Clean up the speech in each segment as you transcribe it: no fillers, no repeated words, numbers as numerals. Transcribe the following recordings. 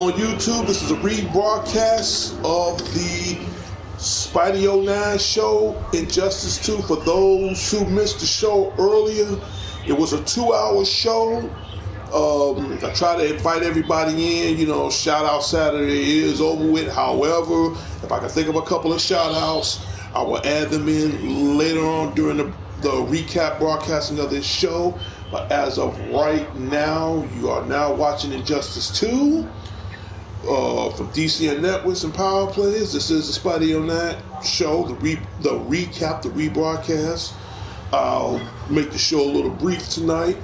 On YouTube, this is a rebroadcast of the Spidey '09 show, Injustice 2. For those who missed the show earlier, it was a 2-hour show. I try to invite everybody in, shout out Saturday is over with. However, if I can think of a couple of shout outs, I will add them in later on during the recap broadcasting of this show. But as of right now, you are now watching Injustice 2. From D.C.N Networks and Power Players. This is the Spidey '09 show, the recap, the rebroadcast. I'll make the show a little brief tonight.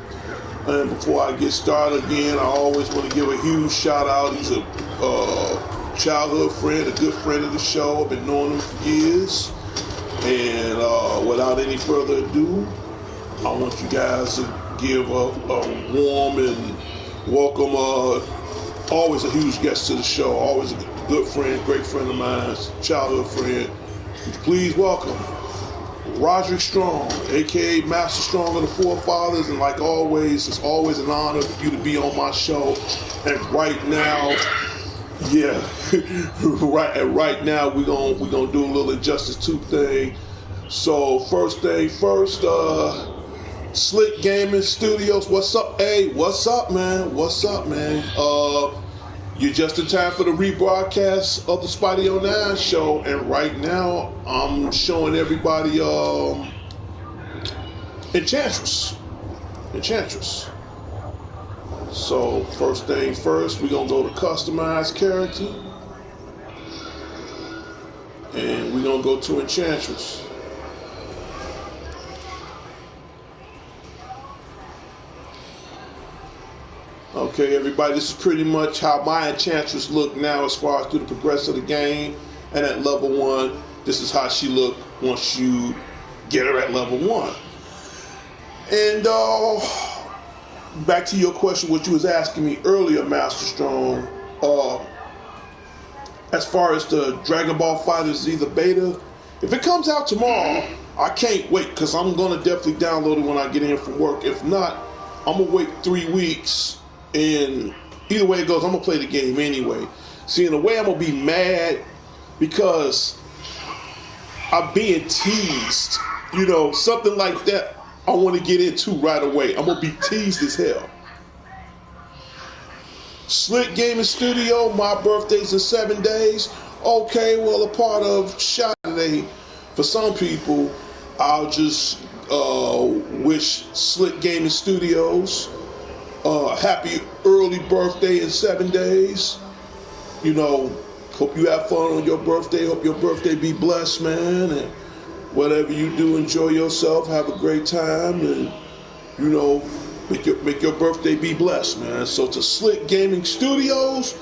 And before I get started again, I always want to give a huge shout out. He's a childhood friend, a good friend of the show. I've been knowing him for years. And without any further ado, I want you guys to give a warm and welcome always a huge guest to the show, always a good friend, great friend of mine, childhood friend. Please welcome Roderick Strong, aka Master Strong of the Forefathers, and like always, it's always an honor for you to be on my show. And right now, right now we're gonna do a little Injustice 2 thing. So first thing first, Slick Gaming Studios, what's up? Hey, what's up, man? What's up, man? You're just in time for the rebroadcast of the Spidey '09 show, and right now I'm showing everybody Enchantress. So first thing first, we're gonna go to customize character, and we're gonna go to Enchantress. Okay, everybody, this is pretty much how my Enchantress look now as far as through the progress of the game. And at level 1, this is how she look once you get her at level 1. And back to your question, what you was asking me earlier, Master Strong. As far as the Dragon Ball FighterZ the beta, if it comes out tomorrow, I can't wait because I'm going to definitely download it when I get in from work. If not, I'm going to wait 3 weeks. And either way it goes, I'm going to play the game anyway. See, in a way, I'm going to be mad because I'm being teased. Something like that I want to get into right away. I'm going to be teased as hell. Slick Gaming Studio, my birthday's in 7 days. Okay, well, a part of Saturday, for some people, I'll just wish Slick Gaming Studios happy early birthday in 7 days. Hope you have fun on your birthday. Hope your birthday be blessed, man. And whatever you do, enjoy yourself. Have a great time. And, make your birthday be blessed, man. So to Slick Gaming Studios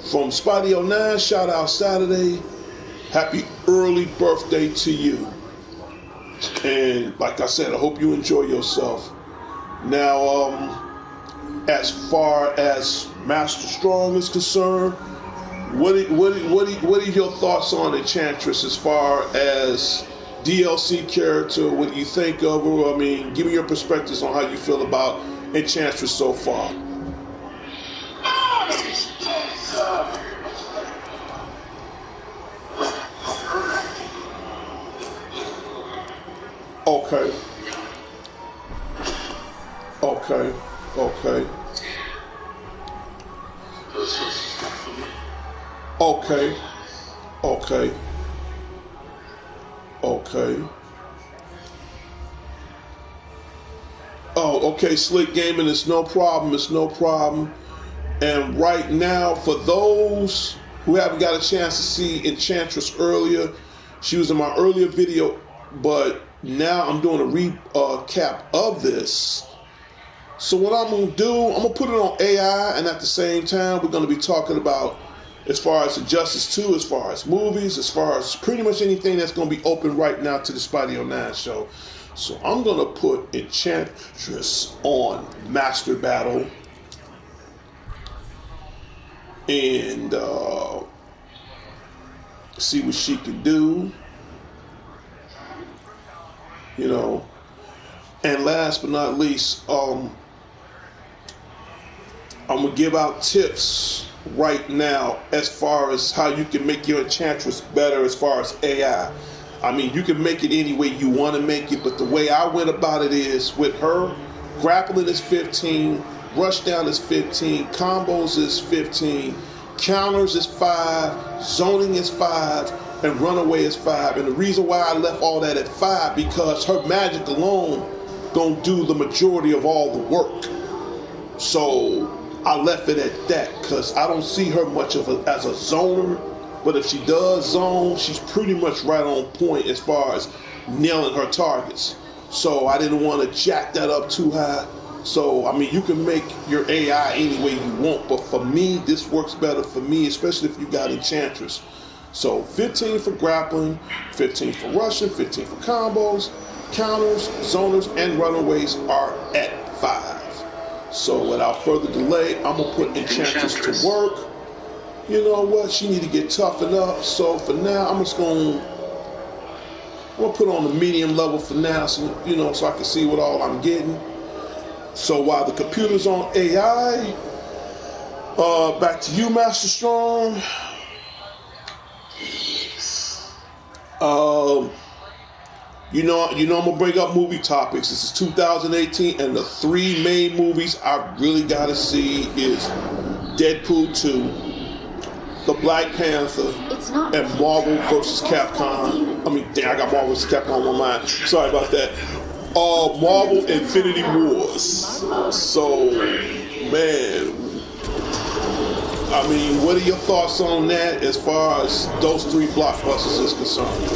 from Spidey '09, shout out Saturday. Happy early birthday to you. And like I said, I hope you enjoy yourself. Now, as far as Master Strong is concerned, what are your thoughts on Enchantress as far as DLC character? What do you think of her? I mean, give me your perspectives on how you feel about Enchantress so far. Okay. Okay. Okay. Okay. Okay. Okay. Oh, okay, Slick Gaming, it's no problem. It's no problem. And right now, for those who haven't got a chance to see Enchantress earlier, she was in my earlier video, but now I'm doing a recap of this. So what I'm going to do, I'm going to put it on AI, and at the same time, we're going to be talking about as far as Injustice 2, as far as movies, as far as pretty much anything that's going to be open right now to the Spidey '09 show. So I'm going to put Enchantress on Master Battle and see what she can do. And last but not least, I'm gonna give out tips right now as far as how you can make your enchantress better as far as AI. I mean, you can make it any way you want to make it, but the way I went about it is with her, grappling is 15, rush down is 15, combos is 15, counters is 5, zoning is 5, and runaway is 5. And the reason why I left all that at 5 because her magic alone gonna do the majority of all the work. So I left it at that because I don't see her much of as a zoner. But if she does zone, she's pretty much right on point as far as nailing her targets. So I didn't want to jack that up too high. So, I mean, you can make your AI any way you want. But for me, this works better for me, especially if you got enchantress. So 15 for grappling, 15 for rushing, 15 for combos, counters, zoners, and runaways are at 5. So without further delay, I'm going to put enchantress to work. You know what? She need to get toughened up. So for now, I'm gonna put on the medium level for now, so so I can see what all I'm getting. So while the computer's on AI, back to you, Master Strong. I'm gonna bring up movie topics. This is 2018, and the 3 main movies I really gotta see is Deadpool 2. The Black Panther, and Marvel vs. Capcom. I mean, damn, I got Marvel vs. Capcom on my mind. Sorry about that. Marvel Infinity Wars. So, man, I mean, what are your thoughts on that as far as those 3 blockbusters is concerned?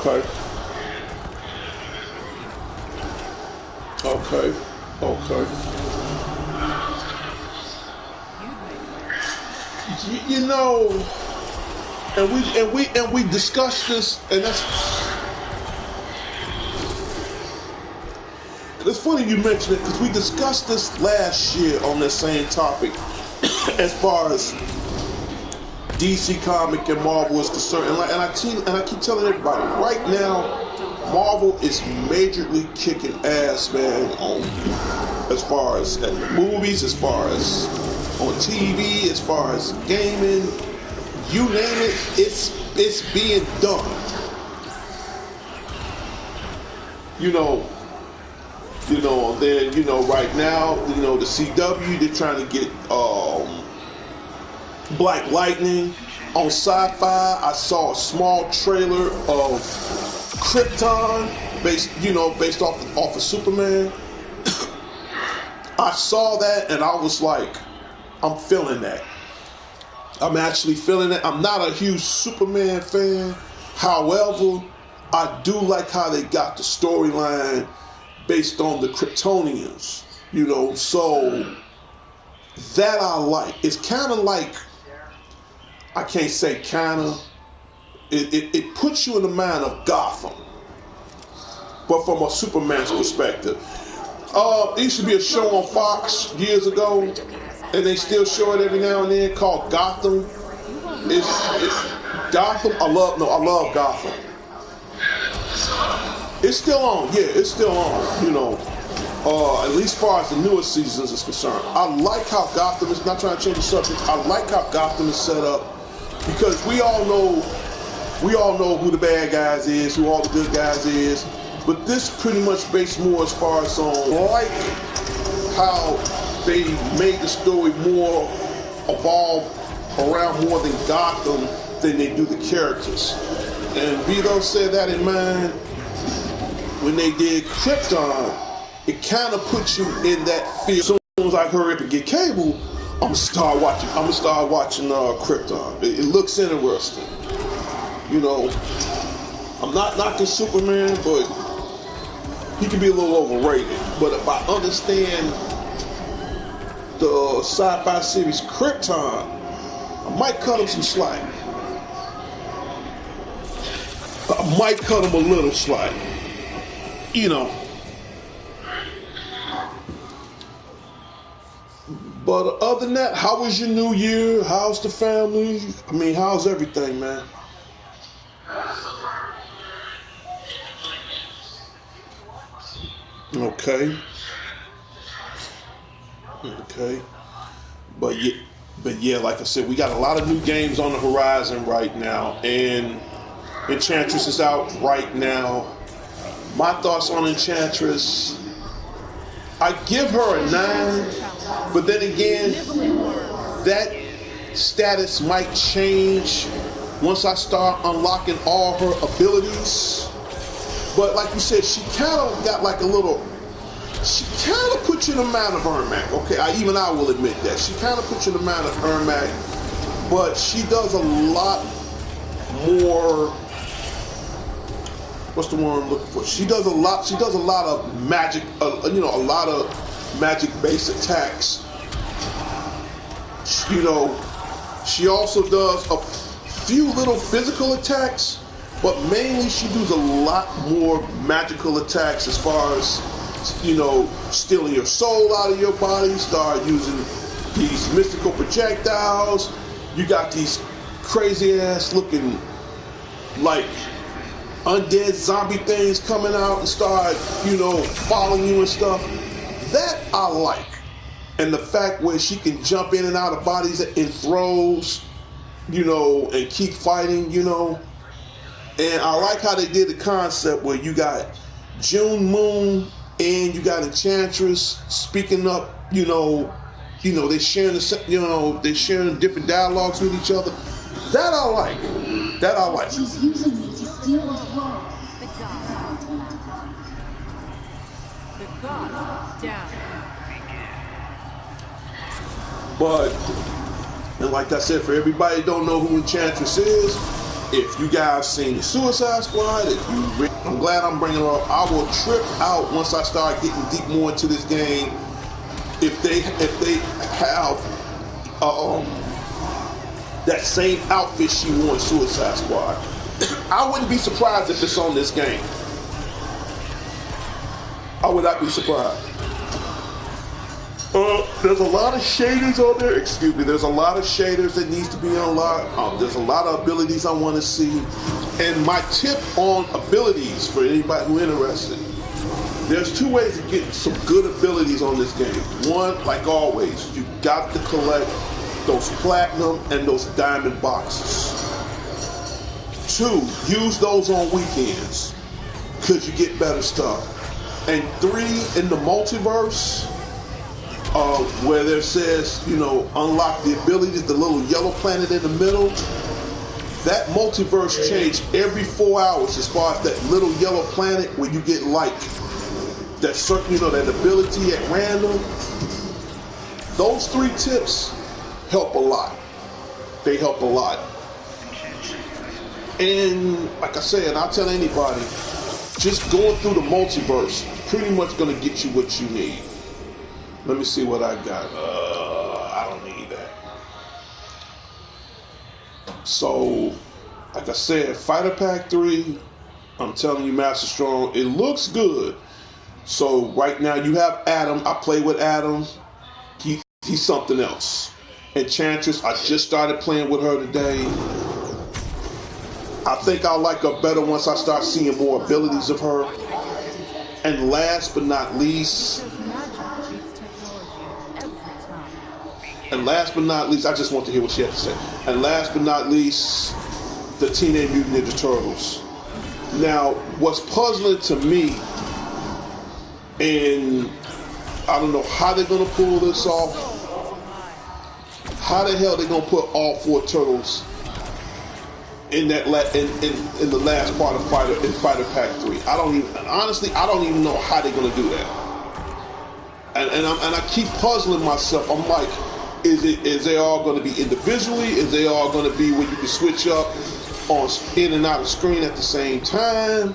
Okay. And we discussed this, and it's funny you mentioned it because we discussed this last year on that same topic as far as DC comic and Marvel is concerned, and I keep telling everybody right now, Marvel is majorly kicking ass, man, as far as at the movies, as far as on TV, as far as gaming, you name it, it's being done. Then right now, the CW, they're trying to get Black Lightning on Sci-Fi. I saw a small trailer of Krypton based off of Superman. I saw that and I was like, I'm feeling that. I'm actually feeling it. I'm not a huge Superman fan. However, I do like how they got the storyline based on the Kryptonians. So that I like. It's kind of like, I can't say kind of, it puts you in the mind of Gotham, but from a Superman's perspective. It used to be a show on Fox years ago, and they still show it every now and then, called Gotham. It's Gotham. I love Gotham. It's still on. Yeah, it's still on. At least as far as the newest seasons is concerned. I like how Gotham is, not trying to change the subject, I like how Gotham is set up, because we all know who the bad guys is, who all the good guys is, but this pretty much based more as far as on like how they made the story more evolve around more than Gotham than they do the characters. And Vito said that in mind when they did Krypton. It kind of puts you in that feel. As soon as I hurry up and get cable, I'm gonna start watching Krypton. It looks interesting. I'm not knocking Superman, but he can be a little overrated. But if I understand the sci-fi series Krypton, I might cut him some slack. I might cut him a little slack. But But other than that, how was your new year? How's the family? I mean, how's everything, man? Okay. Okay. But yeah, like I said, we got a lot of new games on the horizon right now, and Enchantress is out right now. My thoughts on Enchantress, I give her a 9, but then again, that status might change once I start unlocking all her abilities. But like you said, she kind of got like a little, she kind of puts you in the amount of Ermac. Okay, I will admit that. She kind of puts you in the amount of Ermac, but she does a lot more, what's the word I'm looking for? She does a lot of magic, a lot of magic-based attacks. You know, she also does a few little physical attacks, but mainly she does a lot more magical attacks as far as, you know, stealing your soul out of your body, start using these mystical projectiles. You got these crazy ass looking like undead zombie things coming out and start, you know, following you and stuff. That I like. And the fact where she can jump in and out of bodies in throws, you know, and keep fighting, you know. And I like how they did the concept where you got June Moon and you got Enchantress speaking up, they're sharing they're sharing different dialogues with each other. That I like. That I like. She's using it to steal his throne. The gods down. But, and like I said, for everybody that don't know who Enchantress is, if you guys seen the Suicide Squad, I'm glad I'm bringing it up. I will trip out once I start getting deep more into this game. If they have that same outfit she wore in Suicide Squad, I wouldn't be surprised if it's on this game. I would not be surprised. There's a lot of shaders on there. Excuse me. There's a lot of shaders that needs to be unlocked. There's a lot of abilities I want to see. And my tip on abilities for anybody who's interested, there's two ways to get some good abilities on this game. One, like always, you got to collect those platinum and those diamond boxes. Two, use those on weekends because you get better stuff. And three, in the multiverse, where there says, unlock the abilities, the little yellow planet in the middle, that multiverse changed every 4 hours as far as that little yellow planet where you get like that certain, that ability at random. Those three tips help a lot. They help a lot. And like I said, I'll tell anybody, just going through the multiverse is pretty much going to get you what you need. Let me see what I got. I don't need that. So, like I said, Fighter Pack 3, I'm telling you, Master Strong, it looks good. So, right now you have Adam. I play with Adam. He's something else. Enchantress, I just started playing with her today. I think I'll like her better once I start seeing more abilities of her. And last but not least, I just want to hear what she had to say. And last but not least, the Teenage Mutant Ninja Turtles. Now, what's puzzling to me, and I don't know how they're going to pull this off, how the hell they're going to put all four turtles in that in the last part of Fighter Pack 3. I don't even know how they're going to do that. And I keep puzzling myself. I'm like, is they all going to be individually? Is they all going to be where you can switch up on in and out of screen at the same time?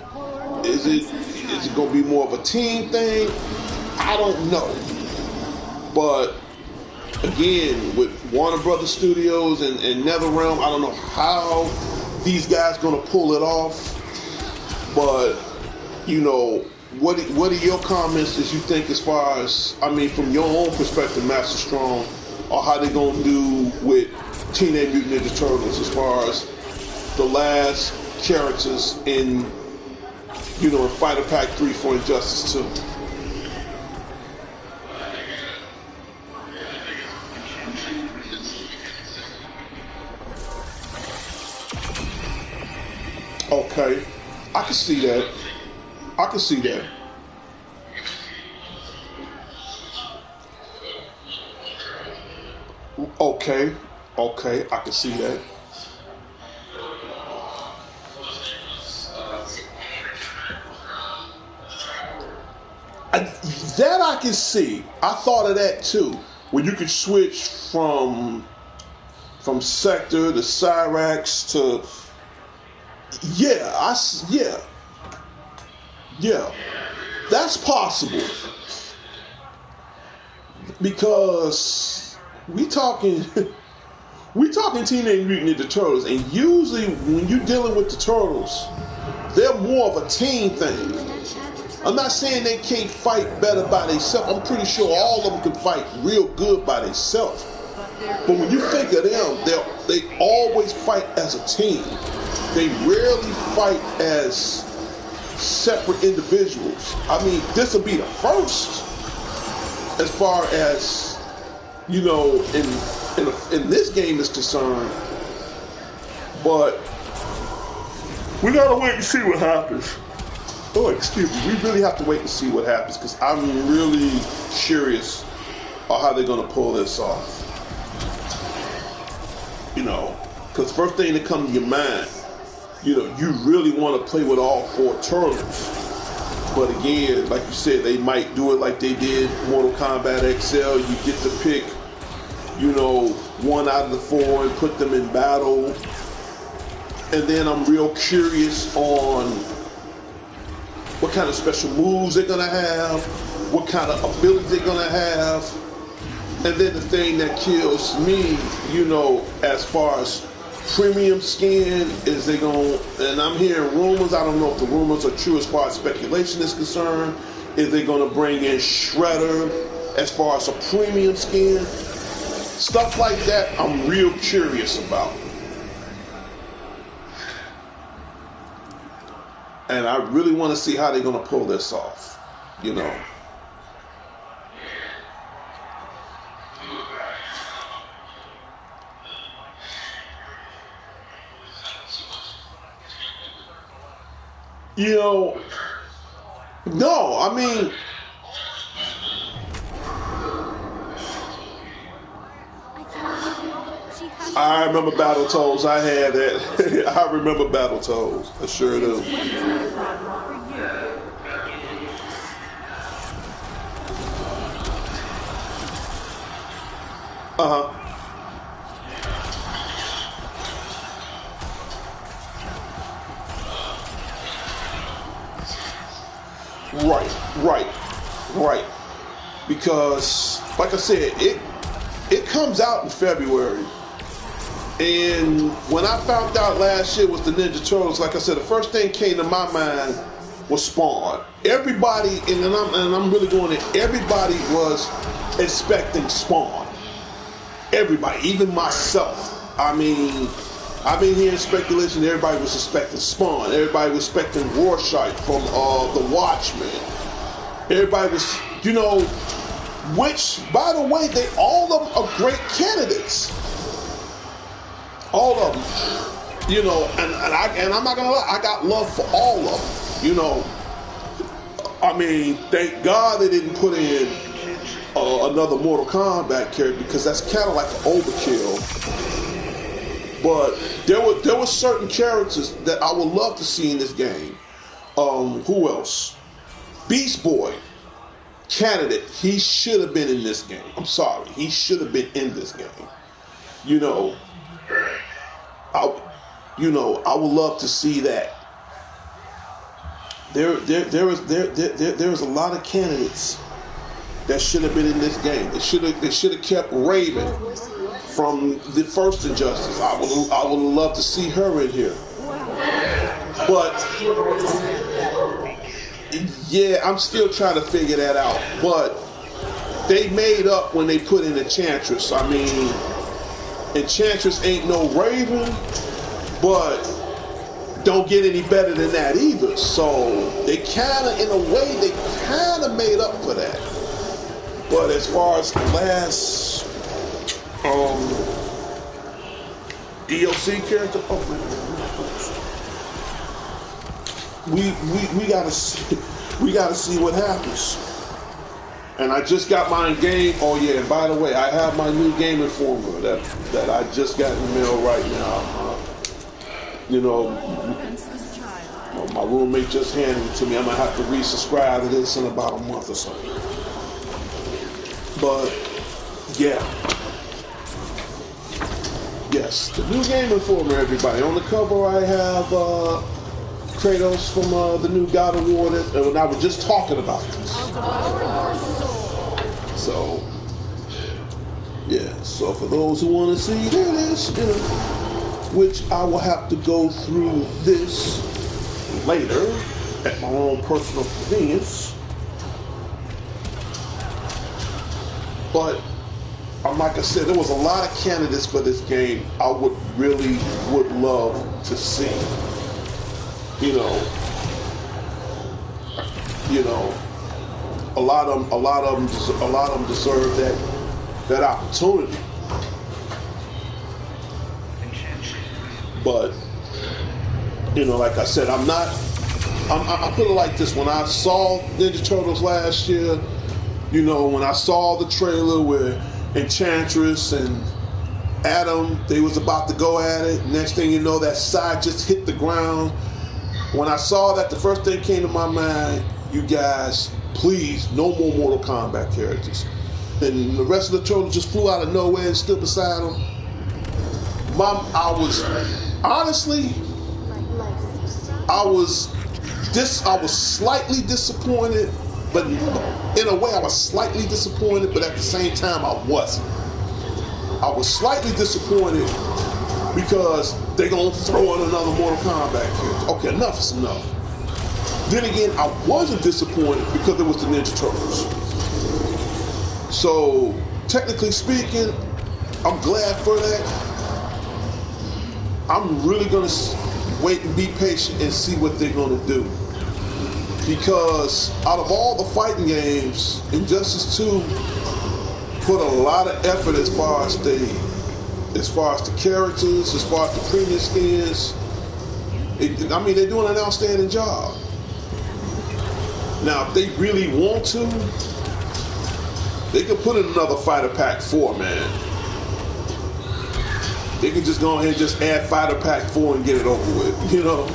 Is it going to be more of a team thing? I don't know. But again, with Warner Brothers Studios and NetherRealm, I don't know how these guys going to pull it off. But what are your comments as you think, as far as, from your own perspective, Master Strong? or how they gonna do with Teenage Mutant Ninja Turtles as far as the last characters in, in Fighter Pack 3 for Injustice 2. Okay, I can see that. I can see that. Okay, I can see that. That I can see. I thought of that too. When you could switch from Sector to Cyrax to yeah, that's possible because we talking Teenage Mutant Ninja Turtles, and usually when you're dealing with the Turtles, they're more of a team thing. I'm not saying they can't fight better by themselves. I'm pretty sure all of them can fight real good by themselves. But when you think of them, they always fight as a team. They rarely fight as separate individuals. I mean, this will be the first as far as, in this game is concerned. But we gotta wait and see what happens. Oh, excuse me. We really have to wait and see what happens because I'm really curious on how they're gonna pull this off. Because first thing that comes to your mind, you really want to play with all 4 turtles. But again, like you said, they might do it like they did Mortal Kombat XL. You get to pick, 1 out of the 4 and put them in battle. And then I'm real curious on what kind of special moves they're going to have, what kind of abilities they're going to have. And then the thing that kills me, as far as premium skin, is they going to, and I'm hearing rumors, I don't know if the rumors are true as far as speculation is concerned, is they going to bring in Shredder as far as a premium skin. Stuff like that I'm real curious about. And I really want to see how they're going to pull this off, No, I mean, I remember Battletoads. I had that. I remember Battletoads. I sure do. Uh-huh. Right. Because, like I said, it comes out in February. And when I found out last year was the Ninja Turtles, like I said, the first thing came to my mind was Spawn. Everybody, and I'm really going in, everybody was expecting Spawn. Everybody, even myself. I mean, I've been hearing speculation. Everybody was expecting Spawn. Everybody was expecting Rorschach from The Watchmen. Everybody was, which, by the way, all of them are great candidates. All of them, and I'm not gonna lie, I got love for all of them. I mean, thank God they didn't put in another Mortal Kombat character because that's kind of like an overkill. But there were certain characters that I would love to see in this game. Who else? Beast Boy, candidate. He should have been in this game. I'm sorry, he should have been in this game. I would love to see that. There was a lot of candidates that should have been in this game. They should have kept Raven from the first Injustice. I would love to see her in here. But yeah, I'm still trying to figure that out. But they made up when they put in enchantress. I mean, enchantress ain't no Raven, but don't get any better than that either. So they kind of, in a way, they kind of made up for that. But as far as the last DLC character, oh man, we gotta see what happens. And I just got my game. Oh yeah, and by the way, I have my new Game Informer that I just got in the mail right now. You know, my roommate just handed it to me. I'm gonna have to resubscribe to this in about a month or so. But yeah, yes, the new Game Informer, everybody. On the cover, I have Kratos from the new God of War, and I was just talking about this. So, yeah. So for those who want to see, there it is. You know, which I will have to go through this later at my own personal convenience. But like I said, there was a lot of candidates for this game. I would love to see. You know, a lot of them deserve that opportunity. But you know, like I said, I put it like this: when I saw Ninja Turtles last year, you know, when I saw the trailer where Enchantress and Adam, they was about to go at it. Next thing you know, that side just hit the ground. When I saw that, the first thing came to my mind, you guys, please, no more Mortal Kombat characters. And the rest of the turtles just flew out of nowhere and stood beside them. I was slightly disappointed, but in a way I was slightly disappointed, but at the same time I wasn't. I was slightly disappointed because they're going to throw in another Mortal Kombat character. Okay, enough is enough. Then again, I wasn't disappointed because it was the Ninja Turtles. So, technically speaking, I'm glad for that. I'm really going to wait and be patient and see what they're going to do. Because out of all the fighting games, Injustice 2 put a lot of effort as far as the characters, as far as the premium skins. They're doing an outstanding job. Now, if they really want to, they could put in another Fighter Pack 4, man. They could just go ahead and just add Fighter Pack 4 and get it over with, you know?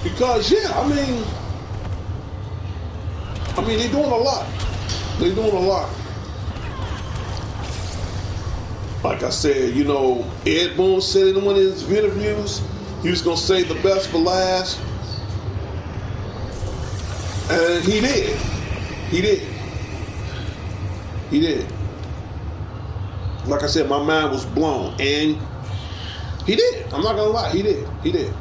Because, yeah, I mean, they're doing a lot. They're doing a lot. Like I said, you know, Ed Boon said in one of his interviews, he was going to save the best for last. And he did. He did. He did. Like I said, my mind was blown. And he did. I'm not going to lie. He did. He did.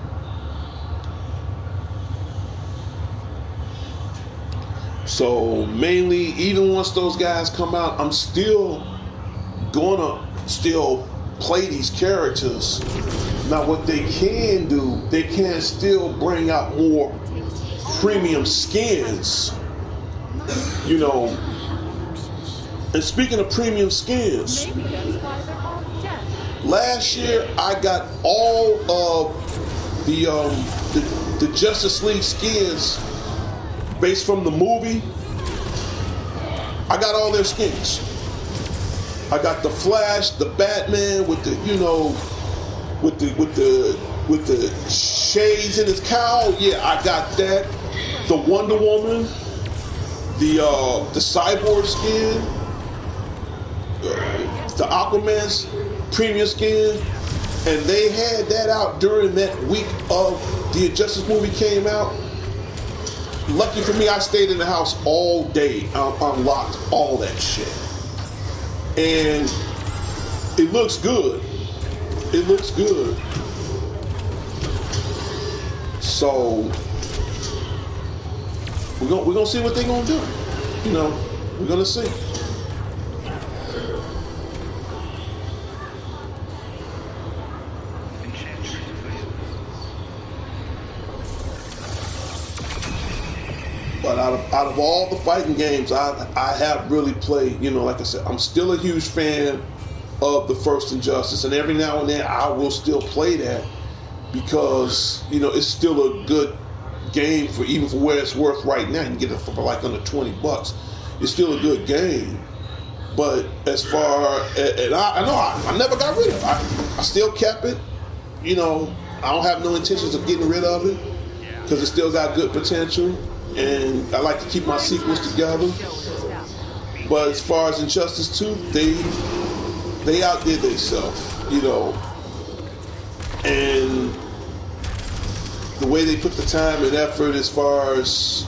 So mainly, even once those guys come out, I'm still gonna play these characters. Now, what they can do, they can still bring out more premium skins. You know, and speaking of premium skins, last year I got all of the Justice League skins based from the movie. I got all their skins. I got the Flash, the Batman with the, you know, with the shades in his cowl. Yeah, I got that. The Wonder Woman, the Cyborg skin, the Aquaman's premium skin. and they had that out during that week of the Injustice movie came out. Lucky for me, I stayed in the house all day, unlocked all that shit, and it looks good. It looks good. So we're gonna see what they're gonna do. You know, we're gonna see. But out of all the fighting games I have really played, you know, like I said, I'm still a huge fan of the first Injustice, and every now and then I will still play that because, you know, it's still a good game for even for where it's worth right now. You can get it for like under $20. It's still a good game. But as far and I never got rid of it. I still kept it. You know, I don't have no intentions of getting rid of it because it still got good potential. And I like to keep my sequels together. But as far as Injustice 2, they outdid themselves, you know. And the way they put the time and effort as far as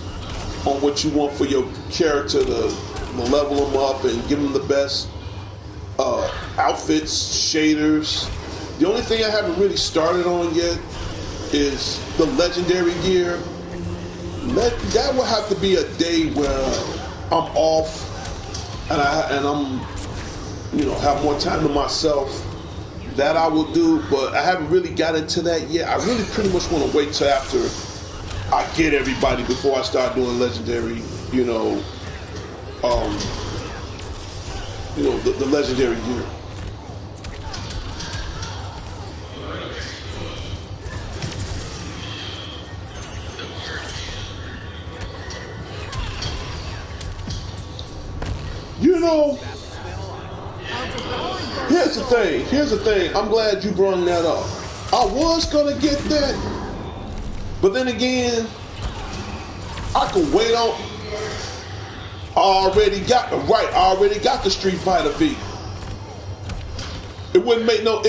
on what you want for your character to level them up and give them the best outfits, shaders. The only thing I haven't really started on yet is the legendary gear. That will have to be a day where I'm off and I'm, you know, have more time to myself. That I will do, but I haven't really got into that yet. I really pretty much want to wait till after I get everybody before I start doing legendary, you know, the legendary gear. You know, here's the thing. I'm glad you brought that up. I was gonna get that, but then again, I could wait on. I already got the Street Fighter V. It wouldn't make no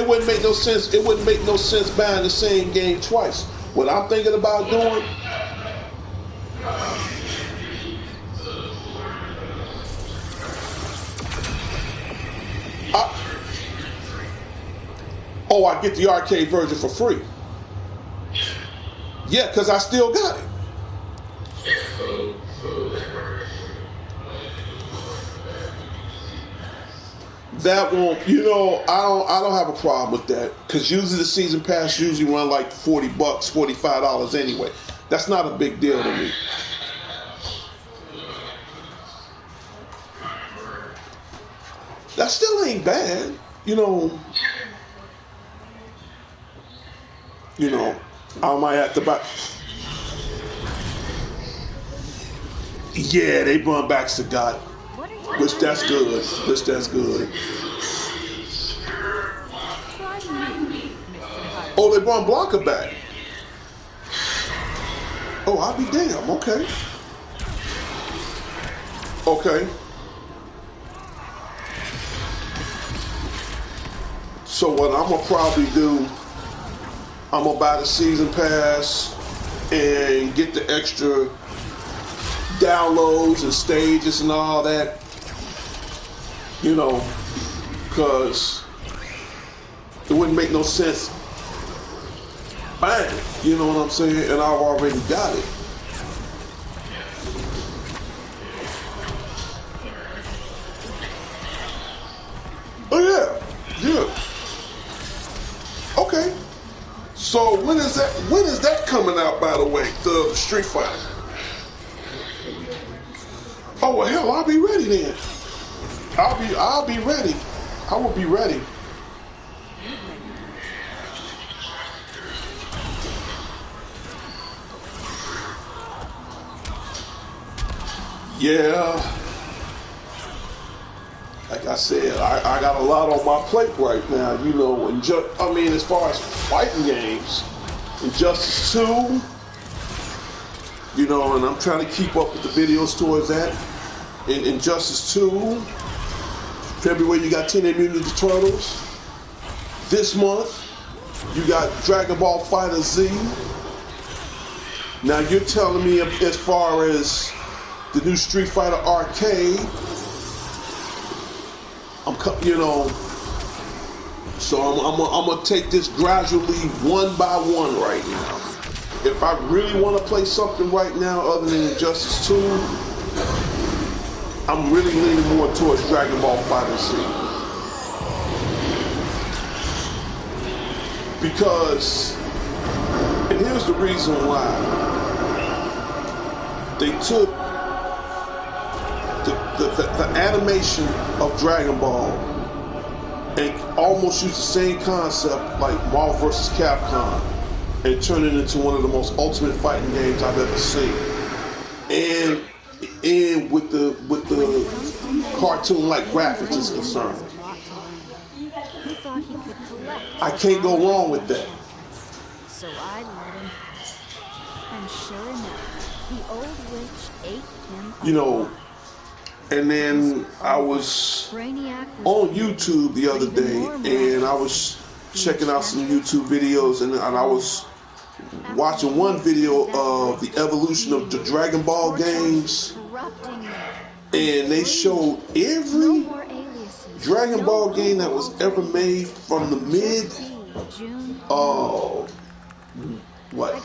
sense. It wouldn't make no sense buying the same game twice. What I'm thinking about doing. I get the arcade version for free. Yeah, because I still got it. That won't, you know, I don't have a problem with that because usually the season pass usually run like $40, $45 anyway. That's not a big deal to me. That still ain't bad, you know. You know, I might have to buy. Yeah, they brought back Sagat, which that's good. Oh, they brought Blanca back. Oh, I'll be damn. Okay. So what I'm gonna probably do, I'm gonna buy the season pass and get the extra downloads and stages and all that, you know, because it wouldn't make no sense buying it, you know what I'm saying, and I've already got it. Oh yeah. Okay. So when is that coming out, by the way, the Street Fighter? Oh well, hell, I'll be ready then. I'll be ready. I will be ready. Yeah. Like I said, I got a lot on my plate right now, you know, and as far as fighting games, Injustice 2, you know, and I'm trying to keep up with the videos towards that. In Injustice 2, February you got Teenage Mutant Ninja Turtles. This month, You got Dragon Ball Fighter Z. Now you're telling me as far as the new Street Fighter Arcade, so I'm gonna take this gradually one by one right now. If I really want to play something right now other than Injustice 2, I'm really leaning more towards Dragon Ball Fighter Z. Because, and here's the reason why. They took the animation of Dragon Ball and almost used the same concept like Marvel vs. Capcom and turned it into one of the most ultimate fighting games I've ever seen. And with the cartoon-like graphics is concerned. I can't go wrong with that. So I let him. And sure enough, the old witch ate him alive. And then I was on YouTube the other day, and I was checking out some YouTube videos, and I was watching one video of the evolution of the Dragon Ball games, and they showed every Dragon Ball game that was ever made from the mid, like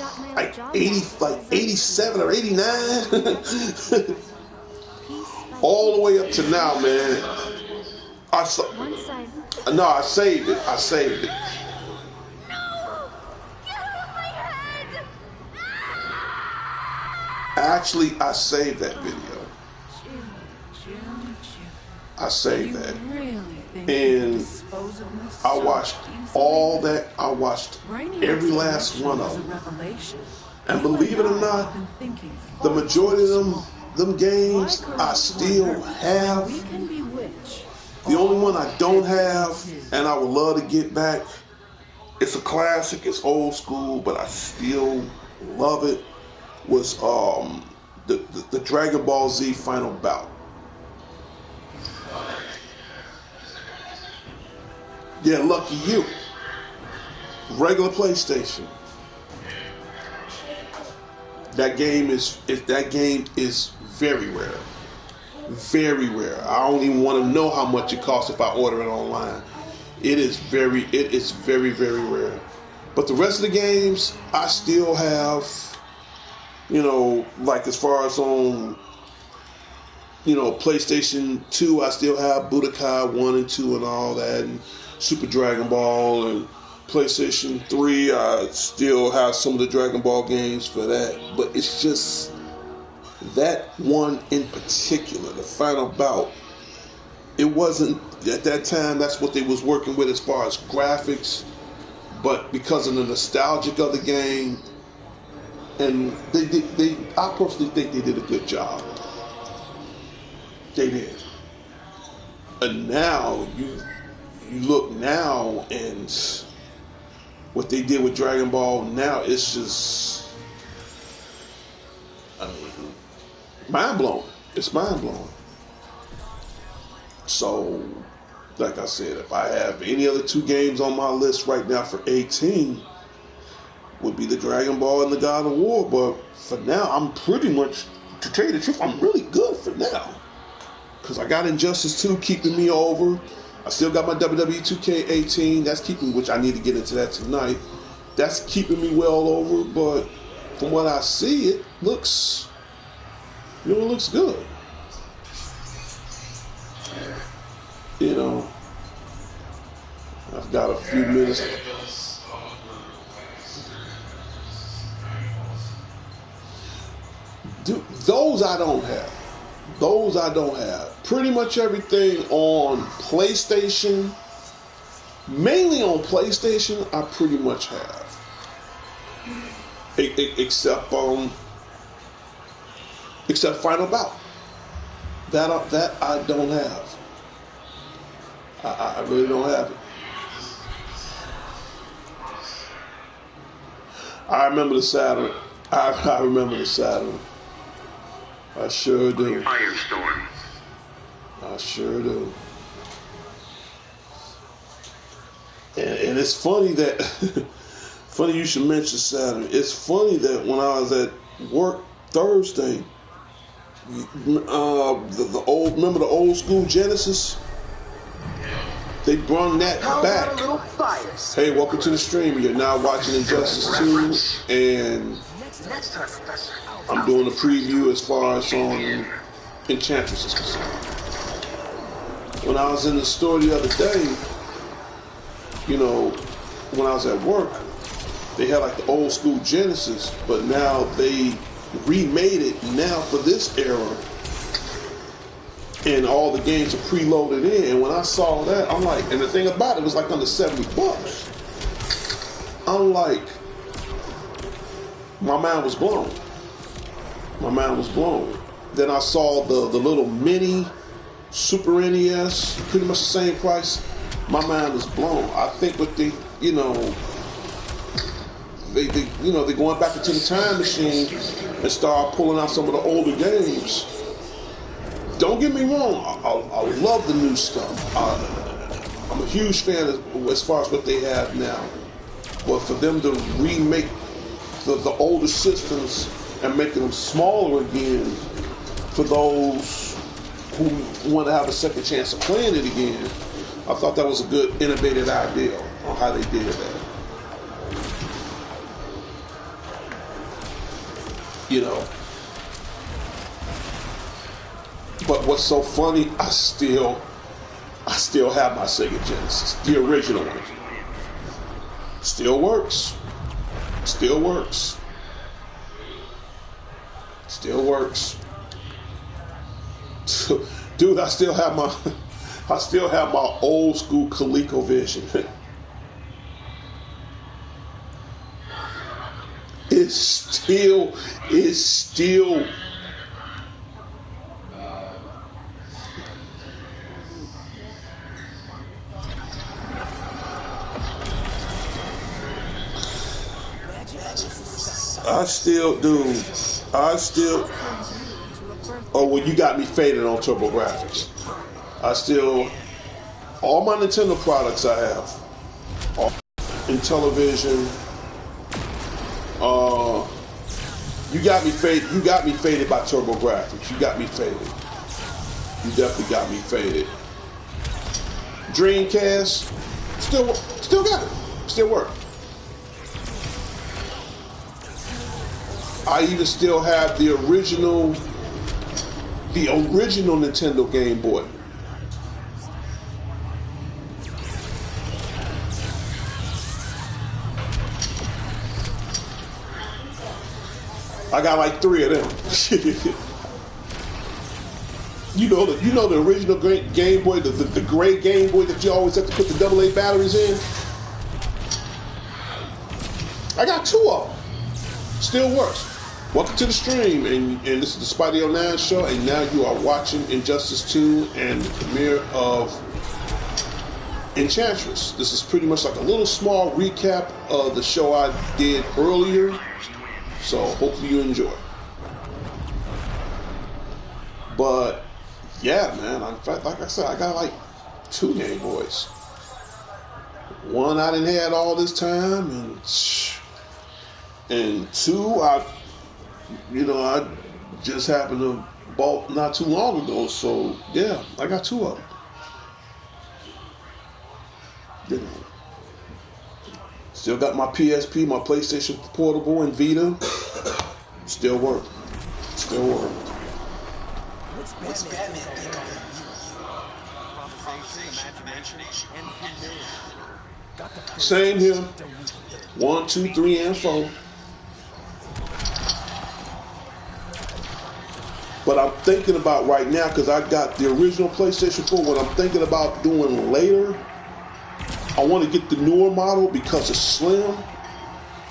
87 or 89, all the way up to now, man. I saved it. Actually, I saved that video. I saved that. And I watched all that. I watched every last one of them. And believe it or not, the majority of them games I still have. The only one I don't have, and I would love to get back, it's a classic, it's old school, but I still love it, was the Dragon Ball Z Final Bout. Yeah, lucky you. Regular PlayStation. That game is very rare. Very rare. I don't even want to know how much it costs if I order it online. It is very, very rare. But the rest of the games I still have, like as far as on, PlayStation 2, I still have Budokai 1 and 2 and all that, and Super Dragon Ball, and PlayStation 3, I still have some of the Dragon Ball games for that. But it's just that one in particular, the Final Bout, it wasn't, at that time, that's what they was working with as far as graphics, but because of the nostalgic of the game, and I personally think they did a good job. They did. And now, you look now, and what they did with Dragon Ball now, it's just, mind-blowing. It's mind-blowing. So, like I said, if I have any other two games on my list right now for 18, would be the Dragon Ball and the God of War. But for now, I'm pretty much, to tell you the truth, I'm really good for now. Because I got Injustice 2 keeping me over. I still got my WWE 2K18. That's keeping, which I need to get into that tonight. That's keeping me well over. But from what I see, it looks, it looks good. I've got a few minutes. Those I don't have. Those I don't have. Pretty much everything on PlayStation, mainly on PlayStation, I pretty much have. Except Final Bout. That I don't have. I really don't have it. I remember the Saturn. I remember the Saturn. I sure do. Firestorm. I sure do. And And it's funny that, funny you should mention Saturn. It's funny that when I was at work Thursday, the old, remember the old school Genesis? They brung that back. A little hey, welcome to the stream. You're now watching Injustice 2, and I'm doing a preview as far as on Enchantress is concerned. When I was in the store the other day, you know, when I was at work, they had like the old school Genesis, but now they remade it now for this era. And all the games are preloaded in. And when I saw that, I'm like, and the thing about it was like under $70. I'm like, my mind was blown. My mind was blown. Then I saw the little mini Super NES, pretty much the same price. My mind was blown. I think what they, you know, they're going back into the time machine and start pulling out some of the older games. Don't get me wrong, I love the new stuff. I'm a huge fan as far as what they have now. But for them to remake the older systems and making them smaller again for those who want to have a second chance of playing it again, I thought that was a good, innovative idea on how they did that. You know. But what's so funny, I still have my Sega Genesis, the original one. Still works. Still works. Still works. Dude, I still have my old school ColecoVision. It's still oh, well, you got me faded on TurboGrafx. All my Nintendo products I have. In television, you got me faded by TurboGrafx. You got me faded. You definitely got me faded. Dreamcast, still got it. Still work. I even still have the original Nintendo Game Boy. I got like 3 of them. You know the original Game Boy, the gray Game Boy that you always have to put the AA batteries in? I got 2 of them. Still works. Welcome to the stream, and this is the Spidey09 show, and now you are watching Injustice 2 and the premiere of Enchantress. This is pretty much like a little small recap of the show I did earlier, so hopefully you enjoy. But yeah, man, in fact, like I said, I got like 2 Game Boys. One I didn't had all this time, and 2 I just happened to bought not too long ago. So yeah, I got 2 of them. Still got my PSP, my PlayStation Portable, and Vita. Still work. Still work. What's Batman think of it? Same here. 1, 2, 3, and 4. But I'm thinking about right now, because I got the original PlayStation 4, what I'm thinking about doing later, I want to get the newer model because it's slim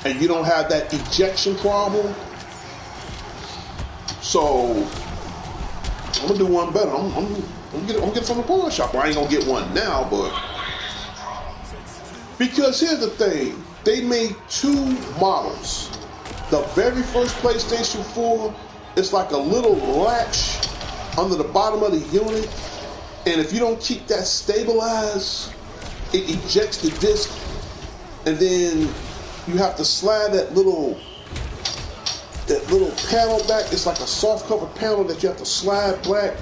and you don't have that ejection problem. So I'm going to do one better. I'm going to get it from the pawn shop. Well, I ain't going to get one now, but because here's the thing. They made 2 models. The very first PlayStation 4, it's like a little latch under the bottom of the unit, and if you don't keep that stabilized, it ejects the disc and then you have to slide that little panel back. It's like a soft cover panel that you have to slide back,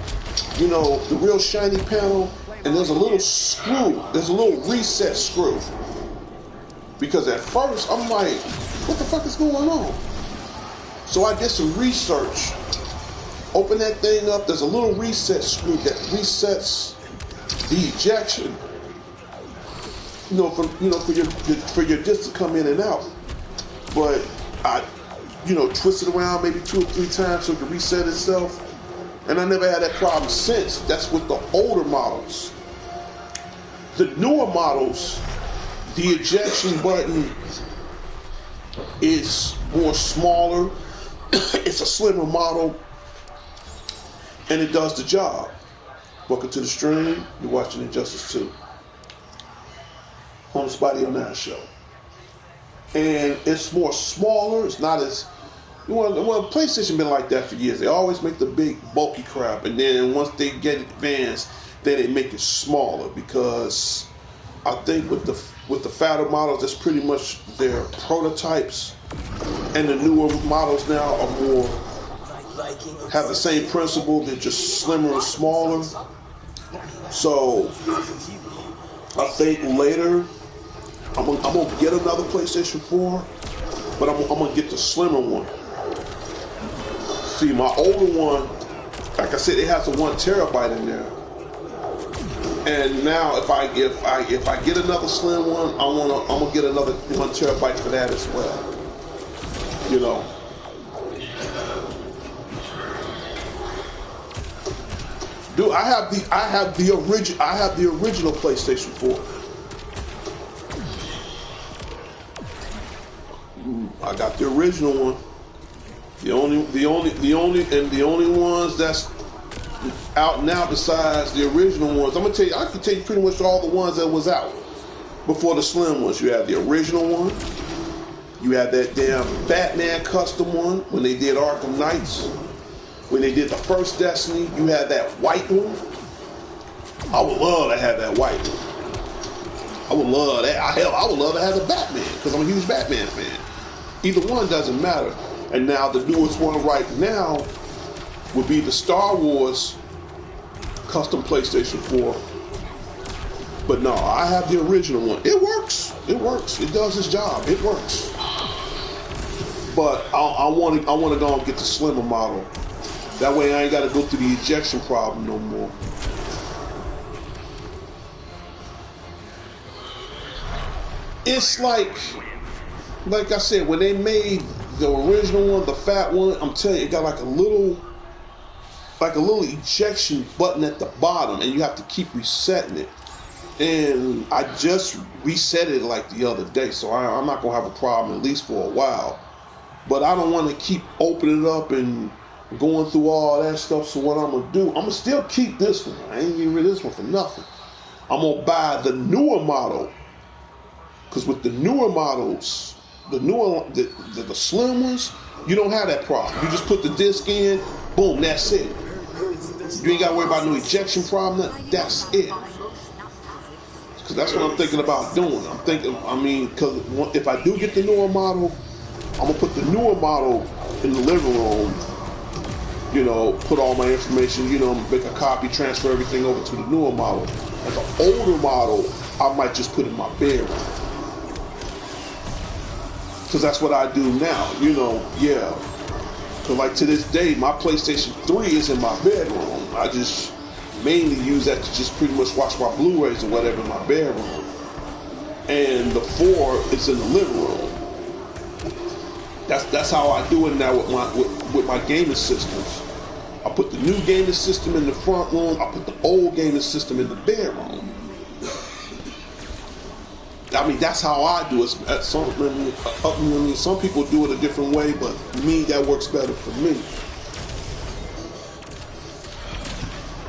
you know, the real shiny panel, and there's a little screw, there's a little reset screw. Because at first I'm like, what the fuck is going on? So I did some research. Open that thing up, there's a little reset screw that resets the ejection, for your disc to come in and out. But I, twist it around maybe 2 or 3 times so it can reset itself. And I never had that problem since. That's with the older models. The newer models, the ejection button is more smaller. It's a slimmer model, and it does the job. Welcome to the stream. You're watching Injustice 2 on the Spidey 09 show. And it's more smaller. It's not as... Well, PlayStation been like that for years. They always make the big, bulky crap, and then once they get advanced, then they make it smaller, because I think with the fatter models, that's pretty much their prototypes, and the newer models now are more, have the same principle. They're just slimmer and smaller. So I think later I'm gonna get another PlayStation 4, but I'm gonna get the slimmer one. See, my older one, like I said, it has a 1 terabyte in there. And now if I get another slim one, I'm gonna get another 1 terabyte for that as well. You know. Dude, I have the original PlayStation 4. I got the original one. The only ones that's out now besides the original ones, I can tell you pretty much all the ones that was out before the slim ones. You have the original one. You have that damn Batman custom one when they did Arkham Knights. When they did the first Destiny, you had that white one. I would love to have that white one. I would love that. I would love to have the Batman, because I'm a huge Batman fan. Either one doesn't matter. And now the newest one right now would be the Star Wars custom PlayStation 4. But no, I have the original one. It works. It works. It does its job. It works. But I want to go and get the slimmer model. That way I ain't got to go through the ejection problem no more. It's like I said, when they made the original one, the fat one, I'm telling you, it got like a little ejection button at the bottom, and you have to keep resetting it. And I just reset it like the other day, so I'm not gonna have a problem, at least for a while. But I don't want to keep opening it up and going through all that stuff. So what I'm gonna do, I'm gonna still keep this one. I ain't getting rid of this one for nothing. I'm gonna buy the newer model, because with the newer models, the slim ones, you don't have that problem. You just put the disc in, boom, that's it. You ain't got to worry about no ejection problem. That's it. Because that's what I'm thinking about doing. Because if I do get the newer model, I'm going to put the newer model in the living room, put all my information, make a copy, transfer everything over to the newer model. And the older model, I might just put in my bedroom. Because that's what I do now, yeah. So like to this day, my PlayStation 3 is in my bedroom. I just mainly use that to just pretty much watch my Blu-rays or whatever in my bedroom. And the 4 is in the living room. That's how I do it now with my gaming systems. I put the new gaming system in the front room. I put the old gaming system in the bedroom. I mean, that's how I do it. Some people do it a different way, but me, that works better for me.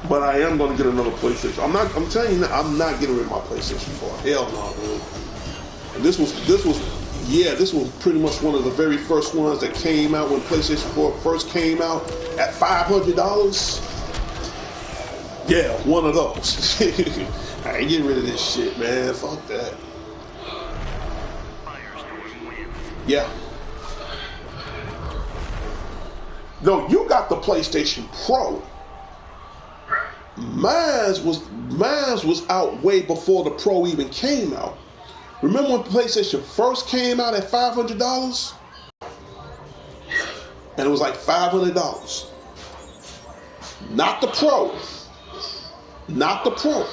But I am going to get another PlayStation. I'm telling you, I'm not getting rid of my PlayStation 4. Hell no, dude. And this was pretty much one of the very first ones that came out when PlayStation 4 first came out at $500. Yeah, one of those. I ain't getting rid of this shit, man. Fuck that. Yeah. No, you got the PlayStation Pro. Mine was out way before the Pro even came out. Remember when PlayStation first came out at $500? And it was like $500. Not the Pro. Not the Pro.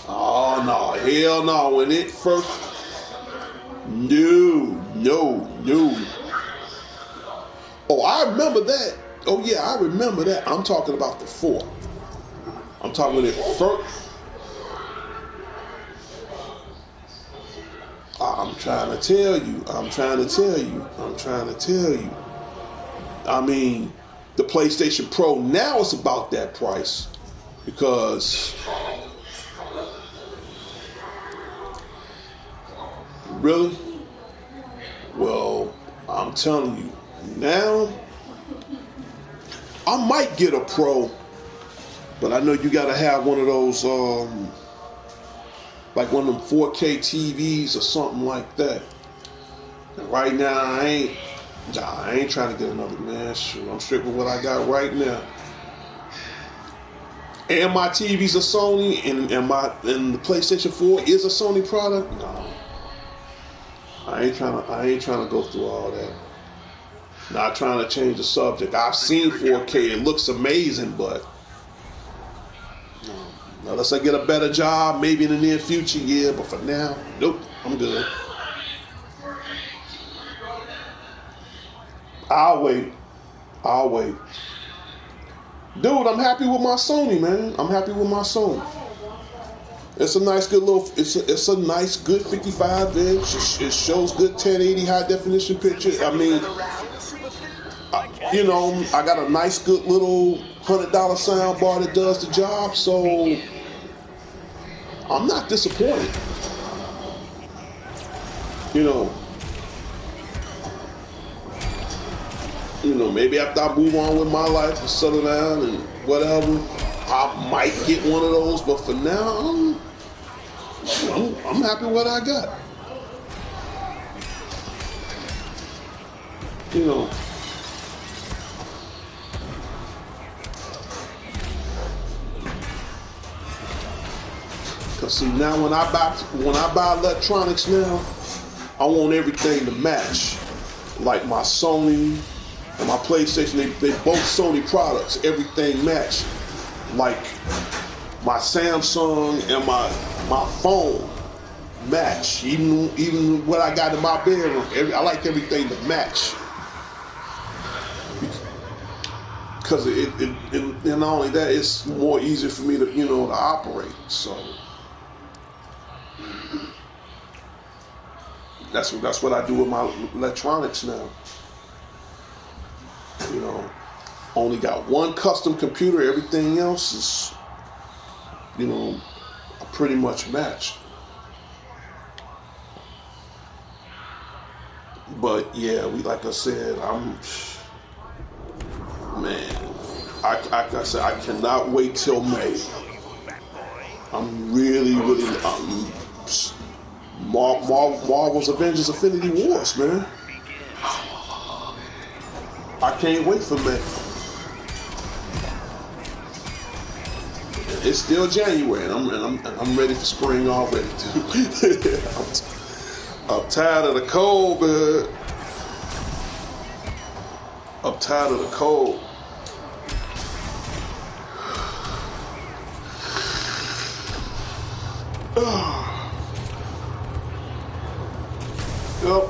Oh no, hell no. When it first, no. Oh, I remember that. Oh yeah, I remember that. I'm talking about the 4. I'm talking when it first. I'm trying to tell you. I mean, the PlayStation Pro now is about that price because really, well, I'm telling you now, I might get a Pro, but I know you gotta have one of those, like one of them 4K TVs or something like that. And right now, I ain't trying to get another, man. Shoot, I'm straight with what I got right now. And my TV's a Sony, and the PlayStation 4 is a Sony product. No, I ain't trying to go through all that. Not trying to change the subject. I've seen 4K. It looks amazing, but unless I get a better job, maybe in the near future, yeah. But for now, nope. I'm good. I'll wait. Dude, I'm happy with my Sony, man. I'm happy with my Sony. It's a nice, good little. It's a nice, good 55 inch. It shows good 1080 high definition picture. I mean, you know, I got a nice, good little $100 sound bar that does the job. So I'm not disappointed. You know, maybe after I move on with my life and settle down and whatever, I might get one of those. But for now, I'm happy with what I got. You know. Cause see, now when I buy electronics now, I want everything to match. Like my Sony and my PlayStation, they both Sony products. Everything match. Like my Samsung and my phone match. Even what I got in my bedroom, I like everything to match. Because and not only that, it's more easier for me to operate. So that's what I do with my electronics now. Only got one custom computer. Everything else is, pretty much matched. But yeah, like I said, like I said, I cannot wait till May. I'm really, Marvel's Avengers Infinity Wars, man. I can't wait for May. It's still January, and I'm ready for spring already. I'm tired of the cold, man. I'm tired of the cold. Yep.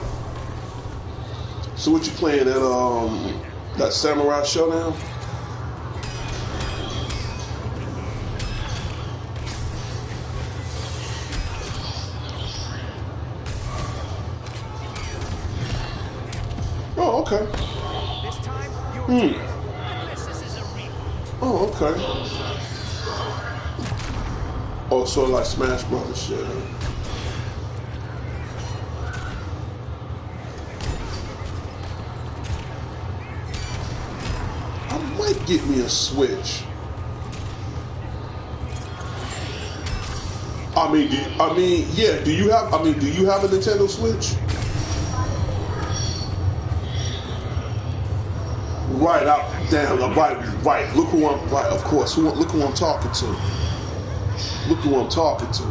So what you playing that Samurai Showdown? Oh, okay. This time, you're unless this is a reboot. Oh, okay. Oh, sort of like Smash Brothers shit. I might get me a Switch. Do you have a Nintendo Switch? Right out, damn, right. Look who I'm, right, of course. Look who I'm talking to. Look who I'm talking to.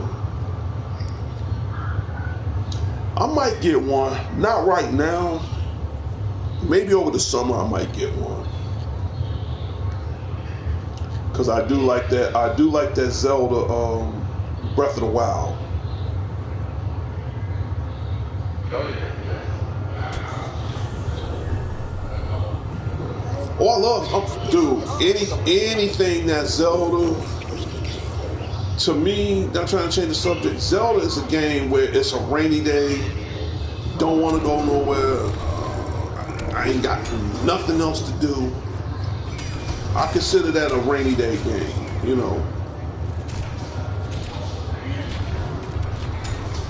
I might get one. Not right now. Maybe over the summer I might get one. Cause I do like that. I do like that Zelda Breath of the Wild. Oh, I love, dude. Anything that Zelda. To me, not trying to change the subject. Zelda is a game where it's a rainy day. Don't want to go nowhere. I ain't got nothing else to do. I consider that a rainy day game, you know.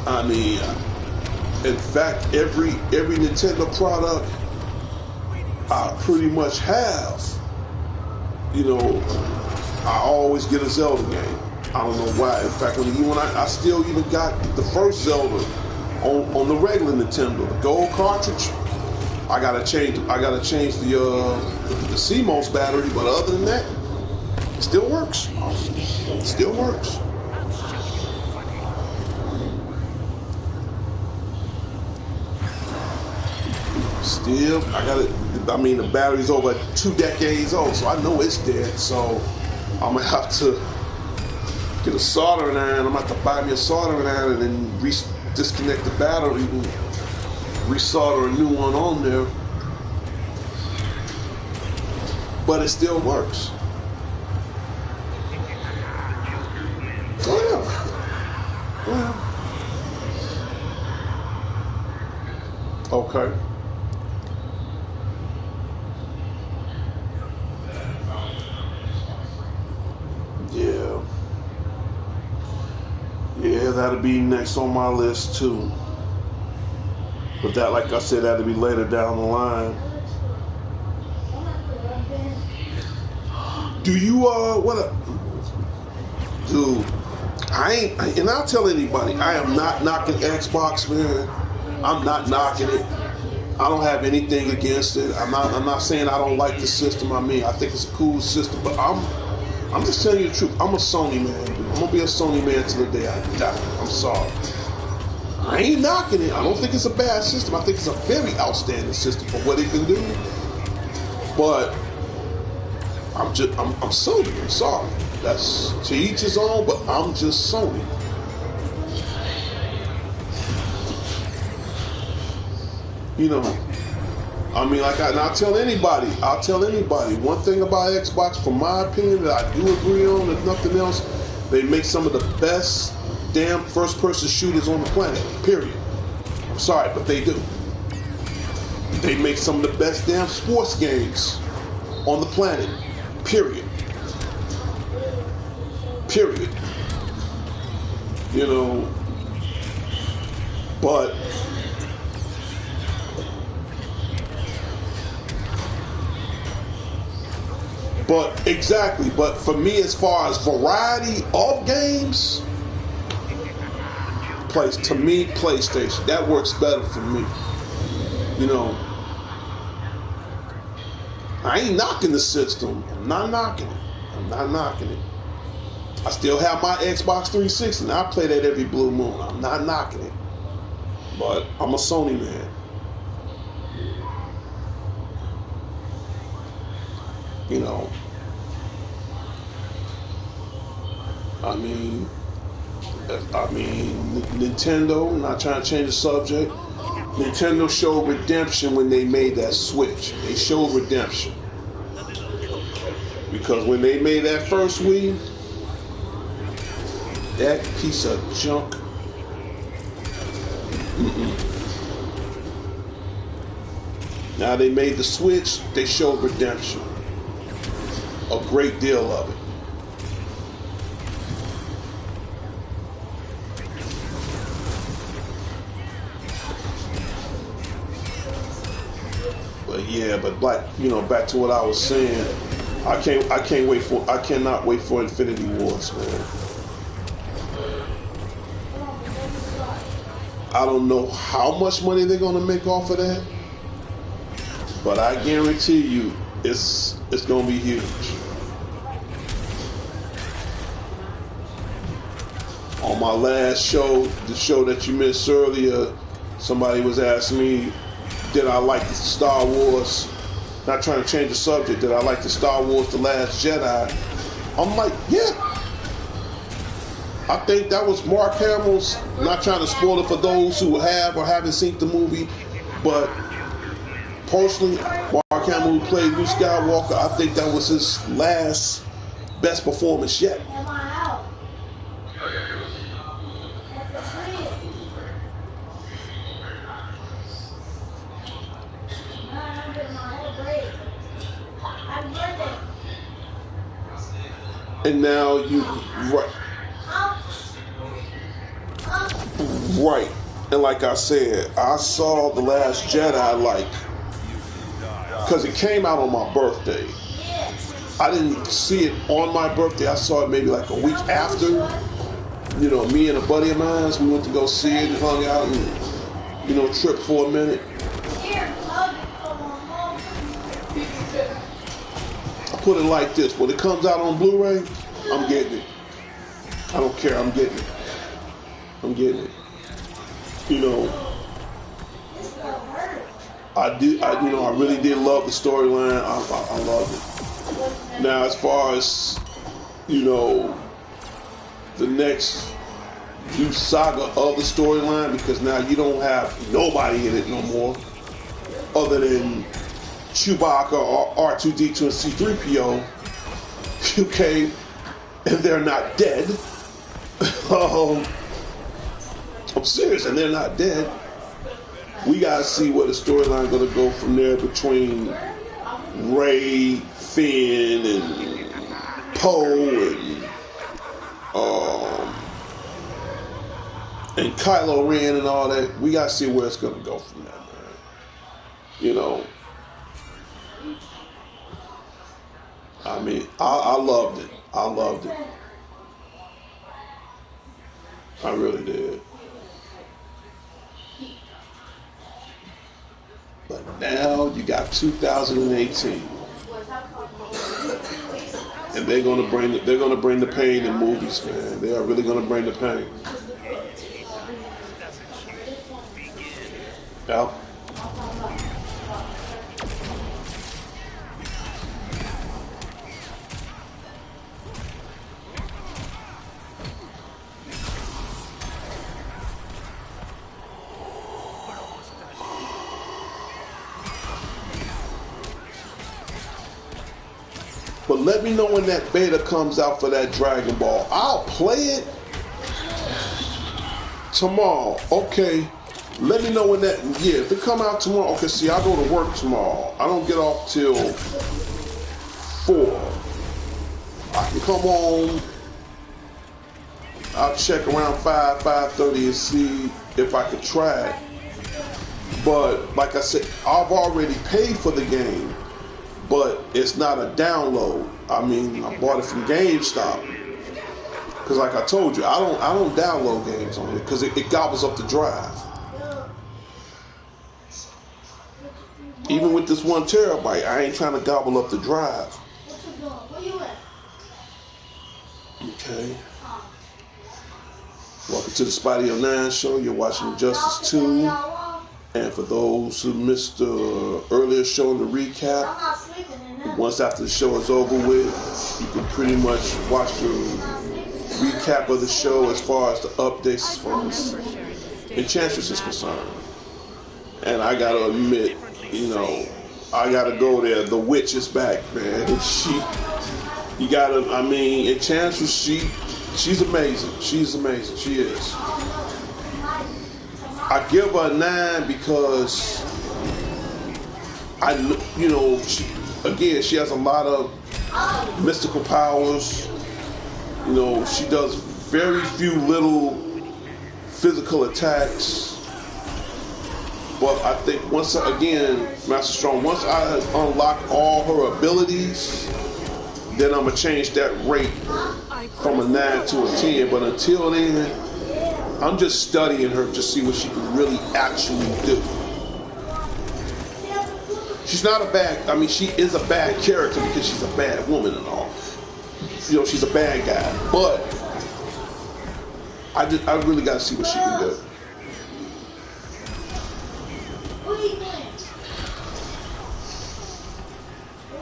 I mean, in fact, every Nintendo product I pretty much have, you know, I always get a Zelda game. I don't know why. In fact, when I still even got the first Zelda on the regular Nintendo, the gold cartridge. I gotta change the CMOS battery, but other than that, it still works. It still works. Still, I mean, the battery's over 2 decades old, so I know it's dead. So I'm gonna have to get a soldering iron. I'm gonna have to buy me a soldering iron and then disconnect the battery and resolder a new one on there. But it still works. Oh yeah. Okay. Yeah, that'll be next on my list too. But that, like I said, that'll be later down the line. Do you dude, and I'll tell anybody, I am not knocking Xbox, man. I'm not knocking it. I don't have anything against it. I'm not saying I don't like the system. I mean, I think it's a cool system, but I'm just telling you the truth. I'm a Sony man, dude. I'm gonna be a Sony man till the day I die. I'm sorry. I ain't knocking it. I don't think it's a bad system. I think it's a very outstanding system for what it can do. But I'm Sony. I'm sorry. That's to each his own, but I'm just Sony. You know, I mean, I'll tell anybody, one thing about Xbox, from my opinion, that I do agree on, if nothing else, they make some of the best damn first-person shooters on the planet, period. I'm sorry, but they do. They make some of the best damn sports games on the planet, period. Period. You know, but exactly. But for me, as far as variety of games, PlayStation. That works better for me. You know, I ain't knocking the system. I'm not knocking it. I still have my Xbox 360, and I play that every blue moon. I'm not knocking it. But I'm a Sony man. You know, I mean, Nintendo, not trying to change the subject, Nintendo showed redemption when they made that Switch. They showed redemption. Because when they made that first Wii, that piece of junk. Now they made the Switch, they showed redemption. A great deal of it. But yeah, back to what I was saying. I cannot wait for Infinity Wars, man. I don't know how much money they're gonna make off of that, but I guarantee you, it's gonna be huge. On my last show, the show that you missed earlier, somebody was asking me, did I like the Star Wars? Not trying to change the subject. Did I like the Star Wars The Last Jedi? I'm like, yeah. I think that was Mark Hamill's, not trying to spoil it for those who have or haven't seen the movie, but personally, Mark Hamill, who played Luke Skywalker, I think that was his last best performance yet. And now you, right. And like I said, I saw The Last Jedi because it came out on my birthday. I didn't see it on my birthday. I saw it maybe like a week after. You know, me and a buddy of mine, we went to go see it and hung out and, you know, tripped for a minute. I put it like this: when it comes out on Blu-ray, I'm getting it. I don't care. I'm getting it. I'm getting it. You know, I really did love the storyline. I loved it. Now, as far as, you know, the next new saga of the storyline, because now you don't have nobody in it no more, other than Chewbacca or R2-D2 and C-3PO, okay, and they're not dead. I'm serious, and they're not dead. We gotta see where the storyline gonna go from there between Rey, Finn, and Poe, and Kylo Ren and all that. We gotta see where it's gonna go from there, man. You know, I mean, I loved it. I loved it. I really did. But now you got 2018, and they're gonna bring the pain in movies, man. They are really gonna bring the pain. Yeah. But let me know when that beta comes out for that Dragon Ball. I'll play it tomorrow. Okay. Let me know when that, yeah, if it come out tomorrow. Okay, see, I go to work tomorrow. I don't get off till 4. I can come home. I'll check around 5:30 and see if I can try it. But like I said, I've already paid for the game, but it's not a download. I mean, I bought it from GameStop. Because like I told you, I don't download games on it because it gobbles up the drive. Even with this 1 terabyte, I ain't trying to gobble up the drive. Okay. Welcome to the Spidey 09 show. You're watching Injustice 2. And for those who missed the earlier show in the recap, once after the show is over with, you can pretty much watch the recap of the show as far as the updates as far as Enchantress is concerned. And I gotta admit, you know, I gotta go there. The witch is back, man. Enchantress, she's amazing. She's amazing. She is. I give her a 9 because she has a lot of mystical powers. You know, she does very few little physical attacks. But I think Master Strong, once I unlock all her abilities, then I'm going to change that rate from a 9 to a 10. But until then, I'm just studying her to see what she can really actually do. She's not a bad. I mean, she is a bad character because she's a bad woman and all. You know, she's a bad guy. But I really got to see what she can do.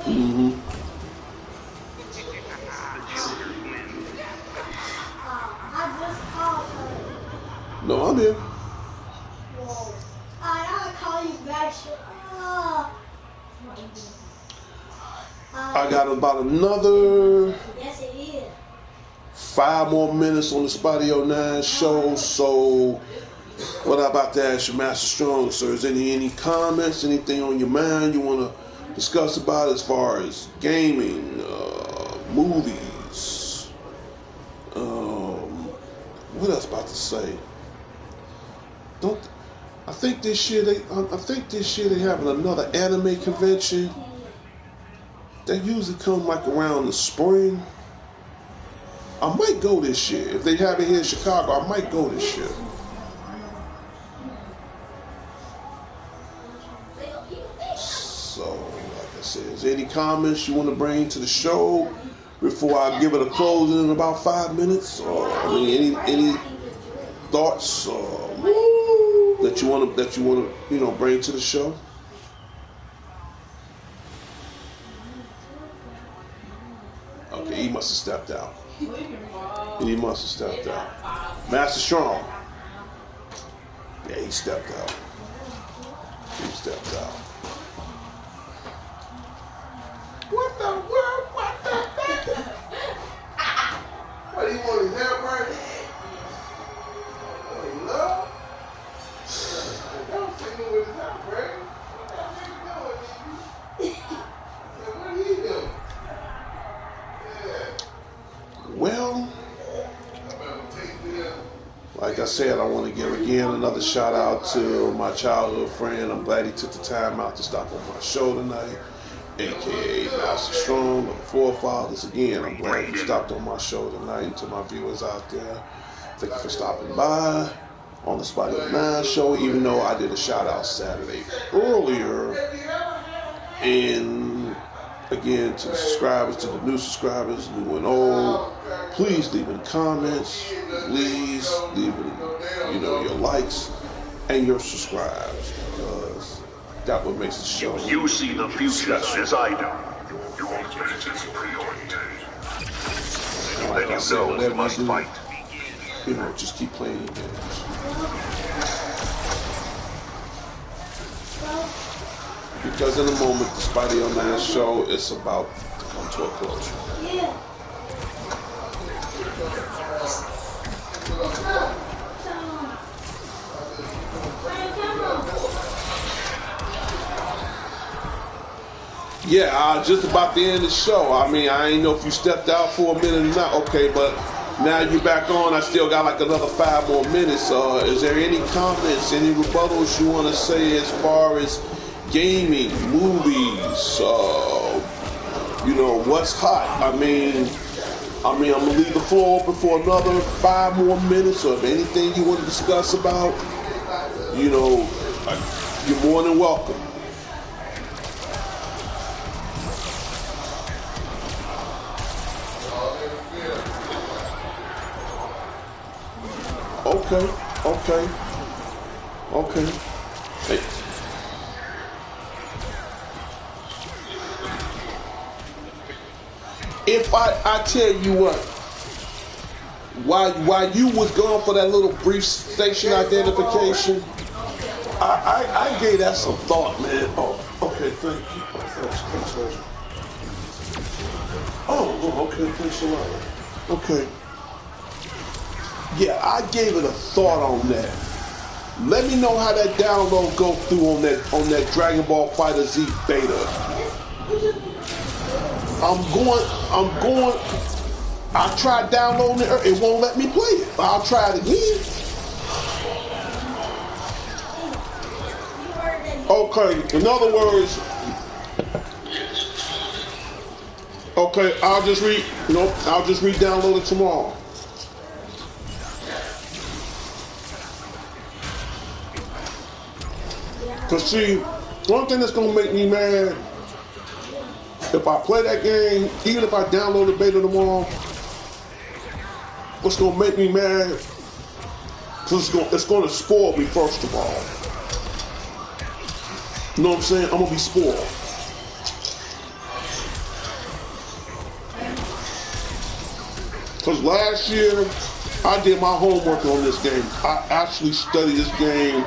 Mm-hmm. No, I'm here. I got about another 5 more minutes on the Spotty 09 show. So, what I'm about to ask you, Master Strong, sir, is any comments, anything on your mind you want to discuss about as far as gaming, movies? What else about to say? I think this year they having another anime convention. They usually come like around the spring. I might go this year. If they have it here in Chicago, I might go this year. So, like I said, is there any comments you want to bring to the show before I give it a closing in about 5 minutes? Or I mean, any thoughts that you want to bring to the show? Okay, he must have stepped out. He must have stepped out. Master Strong. Yeah, he stepped out. He stepped out. What the world? What the fuck? What do you want, his hair burning? Oh, you love? Don't take me with his hair burning. What are you doing? Well, like I said, I want to give again another shout out to my childhood friend. I'm glad he took the time out to stop on my show tonight, aka Master Strong of the Forefathers. Again, I'm glad you stopped on my show tonight. And to my viewers out there, thank you for stopping by on the Spotty 09 show, even though I did a shout out Saturday earlier. And again, to the subscribers, to the new subscribers, new and old, please leave in comments. Please leave in, your likes and your subscribes, because that what makes the show. You see the future as I do. Your fate is preordained. Then you know you must fight. Just keep playing your games. Because in a moment, the Spotty 09 show is about to come to a close. Yeah. Yeah, just about to end the show. I mean, I ain't know if you stepped out for a minute or not. Okay, but now you're back on. I still got like another 5 more minutes. Is there any comments, any rebuttals you want to say as far as gaming, movies, what's hot? I mean, I'm gonna leave the floor open for another 5 more minutes. Or if anything you want to discuss about, you're more than welcome. Okay. Hey. If I tell you what, while you was gone for that little brief station identification, I gave that some thought, man. Oh, okay, thank you. Thanks. Oh, okay, thanks a lot. Okay. Yeah, I gave it a thought on that. Let me know how that download go through on that Dragon Ball Fighter Z beta. I tried downloading it, it won't let me play it. I'll try it again. Okay, in other words, okay, I'll just re-download it tomorrow. Cause see, One thing that's gonna make me mad, if I play that game, even if I download the beta tomorrow, what's gonna make me mad? Because it's gonna spoil me first of all. You know what I'm saying? I'm gonna be spoiled. Because last year, I did my homework on this game. I actually studied this game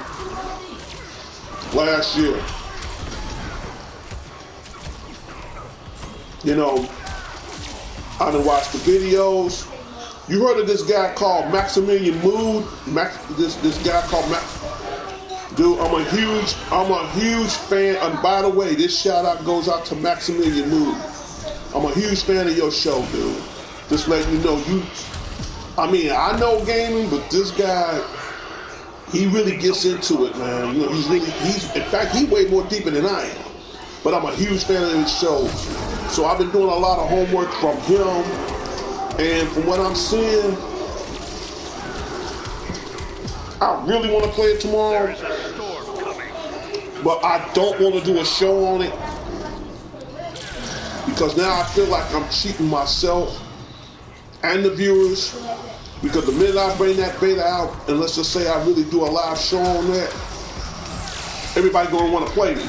last year. You know, I done watched the videos. You heard of this guy called Maximilian Mood? This guy called Dude, I'm a huge fan. And by the way, this shout out goes out to Maximilian Mood. I'm a huge fan of your show, dude. Just letting you know, I know gaming, but this guy, he really gets into it, man. You know, in fact, he's way more deeper than I am. But I'm a huge fan of his shows. So I've been doing a lot of homework from him. And from what I'm seeing, I really want to play it tomorrow. There's a storm coming. But I don't want to do a show on it. Because now I feel like I'm cheating myself and the viewers. Because the minute I bring that beta out, and let's just say I really do a live show on that, everybody gonna want to play me.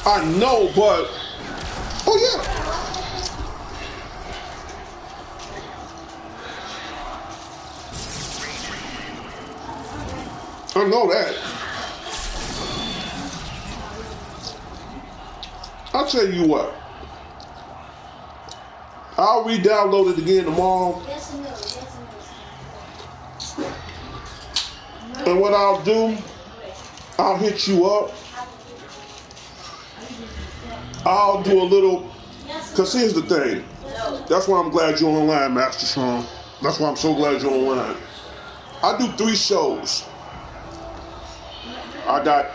I know, but oh yeah. I know that. I'll tell you what. I'll re-download it again tomorrow. And what I'll do, I'll hit you up. I'll do a little, because here's the thing. That's why I'm glad you're online, Master Sean. That's why I'm so glad you're online. I do 3 shows. I got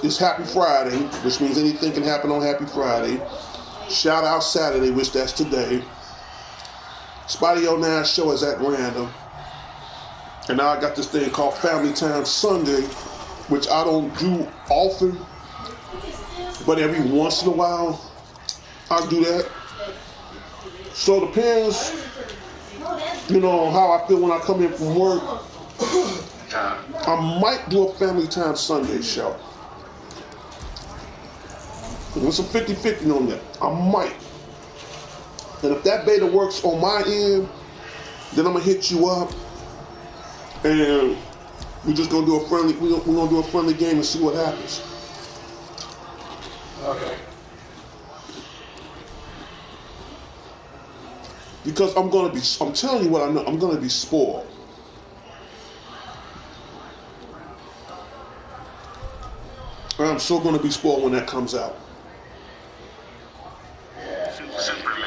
it's Happy Friday, which means anything can happen on Happy Friday. Shout out Saturday, which that's today. Spidey09 show is at random. And now I got this thing called Family Time Sunday, which I don't do often, but every once in a while, I do that. So it depends, how I feel when I come in from work. I might do a Family Time Sunday show. It's a 50-50 on that. I might. And if that beta works on my end, then I'm gonna hit you up, and we're just gonna do a friendly. We're gonna do a friendly game and see what happens. Okay. Because I'm telling you what I know. I'm gonna be spoiled. And I'm so gonna be spoiled when that comes out. Superman.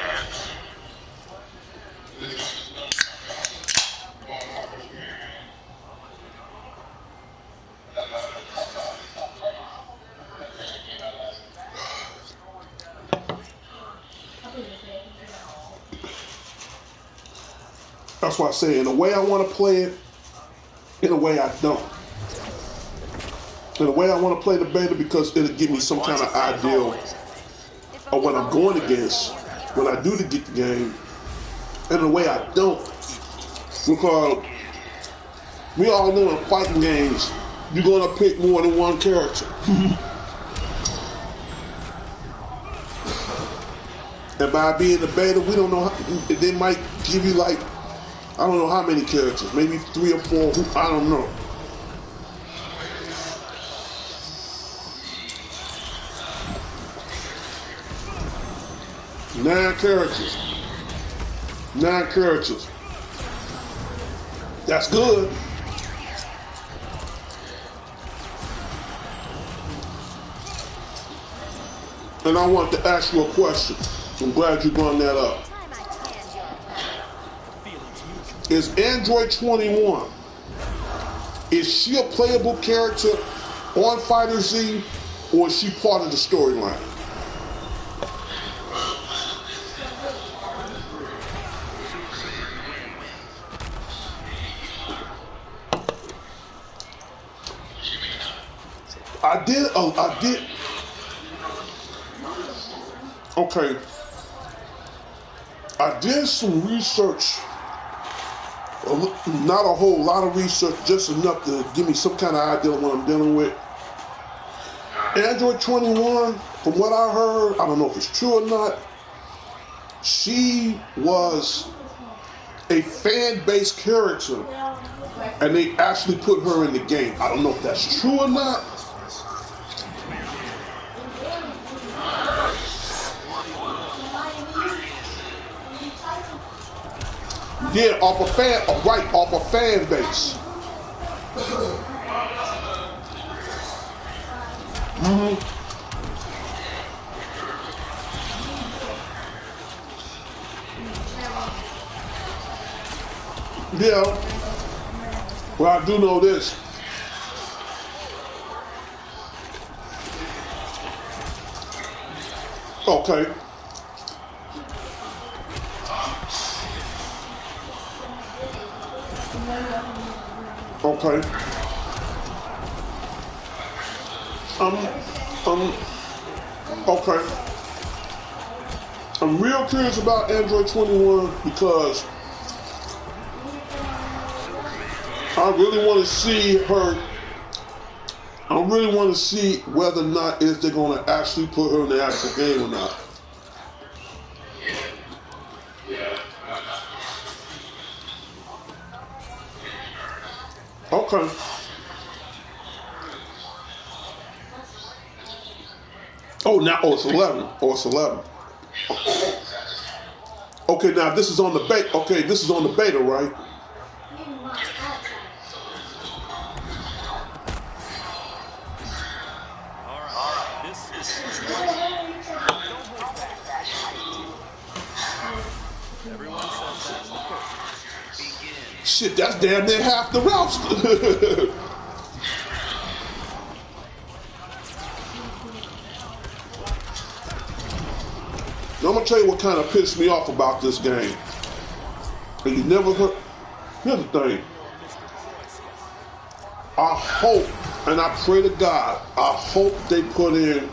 That's why I say, in a way I want to play it, in a way I don't. In a way I want to play the beta because it'll give me some kind of idea of what I'm going against when I do get the game. And in a way I don't. Because we all know in fighting games, you're going to pick more than one character. And by being the beta, we don't know how, they might give you like, I don't know how many characters, maybe 3 or 4, I don't know. Nine characters. That's good. And I want to ask you a question. I'm glad you brought that up. Is Android 21, is she a playable character on Fighter Z, or is she part of the storyline? I did. Okay. I did some research. Not a whole lot of research, just enough to give me some kind of idea of what I'm dealing with. Android 21, from what I heard, I don't know if it's true or not, she was a fan-based character, and they actually put her in the game. I don't know if that's true or not. Yeah, off a fan base. Yeah. Well, I do know this. Okay. Okay. Okay. I'm real curious about Android 21 because I really want to see her. I really want to see whether or not if they're going to actually put her in the actual game or not. Okay. It's 11. Oh, it's 11. Okay, now this is on the beta. Okay, this is on the beta, right? Shit, that's damn near half the routes. Now, I'm gonna tell you what kind of pissed me off about this game. And you never heard. Here's the thing. I hope, and I pray to God, I hope they put in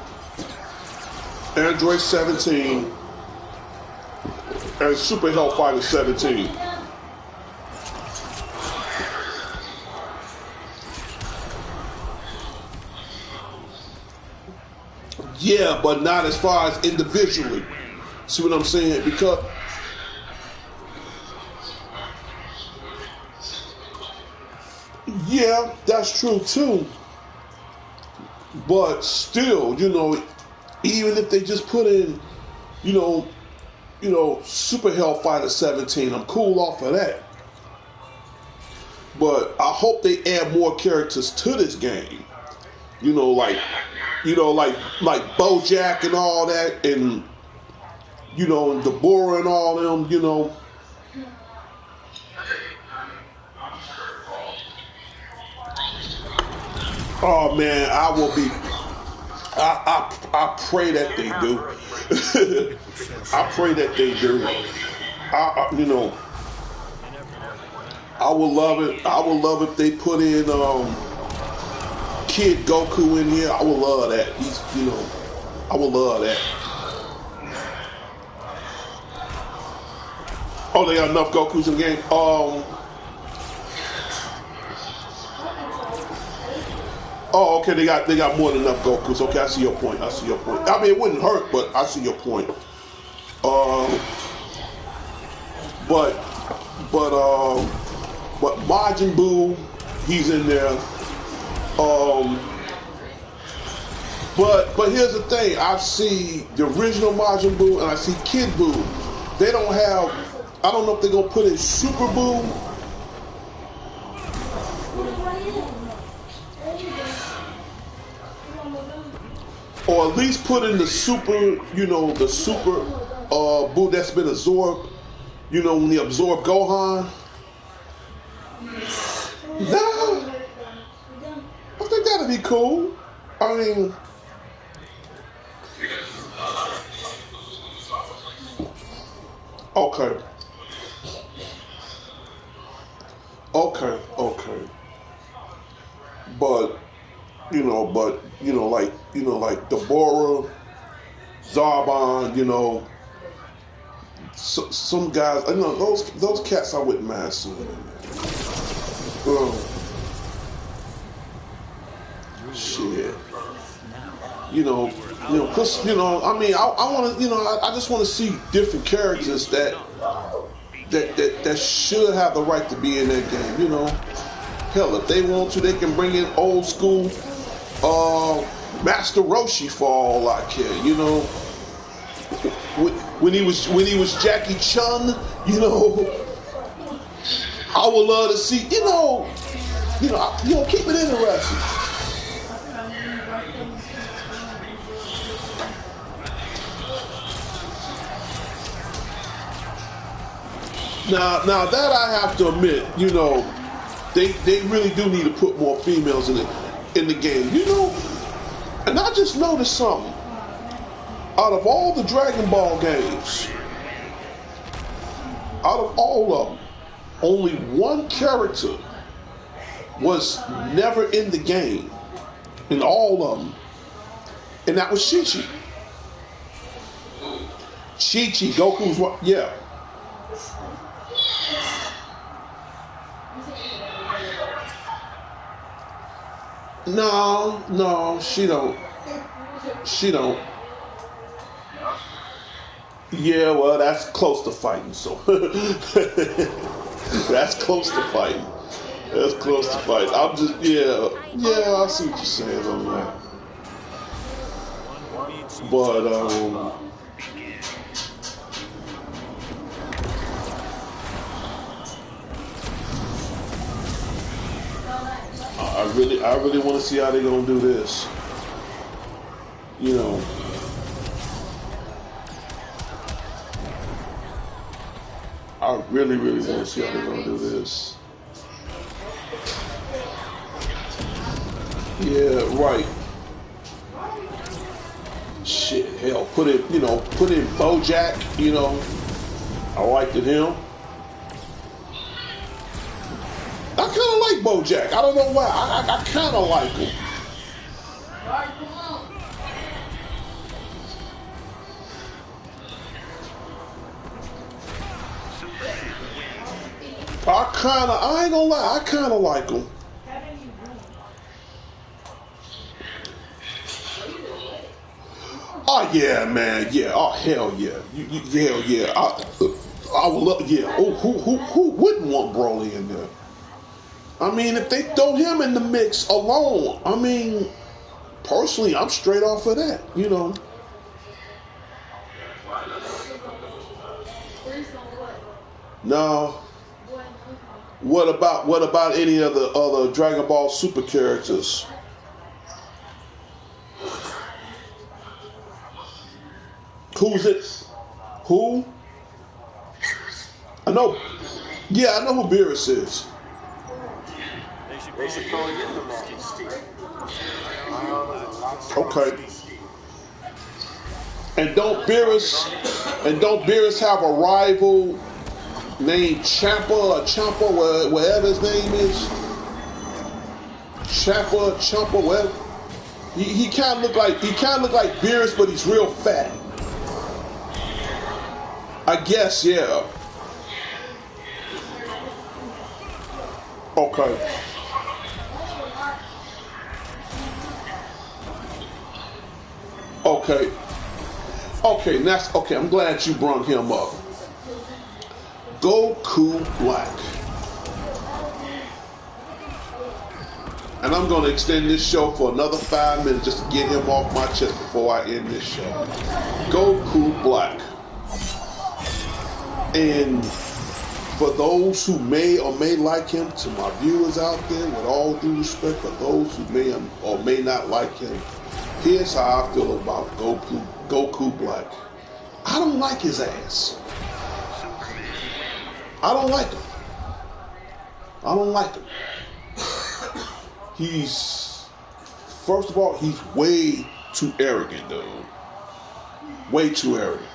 Android 17 and Super Hellfighter 17. Yeah, but not as far as individually. See what I'm saying? Because yeah, that's true too. But still, even if they just put in, Super Hellfighter 17, I'm cool off of that. But I hope they add more characters to this game. Like BoJack and all that, and and Deborah and all them. Oh man, I will be. I pray that they do. I pray that they do. I would love it. I would love if they put in Kid Goku in here. I would love that. I would love that. Oh, they got enough Gokus in the game. Oh, okay. They got more than enough Gokus. Okay, I see your point. I mean, it wouldn't hurt, but I see your point. But Majin Buu, he's in there. But here's the thing. I see the original Majin Buu and I see Kid Buu. They don't have. I don't know if they're gonna put in Super Buu. Or at least put in the super, the super Buu that's been absorbed. When they absorb Gohan. Nah, I think that'd be cool. I mean, okay. But like Deborah, Zarbon, you know, some guys. I know those cats I wouldn't mind seeing. Shit. Cause I mean, I want to, I just want to see different characters that should have the right to be in that game. You know, hell, if they want to, they can bring in old school Master Roshi for all I care. You know, when he was Jackie Chun, you know, I would love to see, keep it interesting. Now that I have to admit, they really do need to put more females in the game, And I just noticed something. Out of all the Dragon Ball games, out of all of them, only one character was never in the game, in all of them, and that was Chi-Chi. Chi-Chi, Goku's what? Yeah. No, she don't. She don't. Yeah, well, that's close to fighting, so. That's close to fighting. That's close to fighting. I'm just, yeah, I see what you're saying on that. But, I really want to see how they're gonna do this. I really want to see how they're gonna do this. Yeah, right. Shit, hell, put in BoJack. I liked him. I kind of like BoJack. I don't know why. I kind of like him. I ain't gonna lie. I kind of like him. Oh yeah, man. Yeah. Oh hell yeah. Hell yeah. I would love. Yeah. Oh, who wouldn't want Broly in there? I mean, if they throw him in the mix alone, I mean, personally, I'm straight off of that, Now, what about any of the other Dragon Ball Super characters? Who's it? Who? I know. Yeah, I know who Beerus is. Okay. And don't Beerus have a rival named Champa or Champa, whatever his name is? Champa, whatever. He kind of look like Beerus, but he's real fat. I guess, yeah. Okay. Okay, that's okay. I'm glad you brought him up. Goku Black. And I'm going to extend this show for another 5 minutes just to get him off my chest before I end this show. Goku Black. And for those who may or may like him, to my viewers out there, with all due respect, for those who may or may not like him, here's how I feel about Goku Black. I don't like his ass. I don't like him. First of all, he's way too arrogant, dude. Way too arrogant.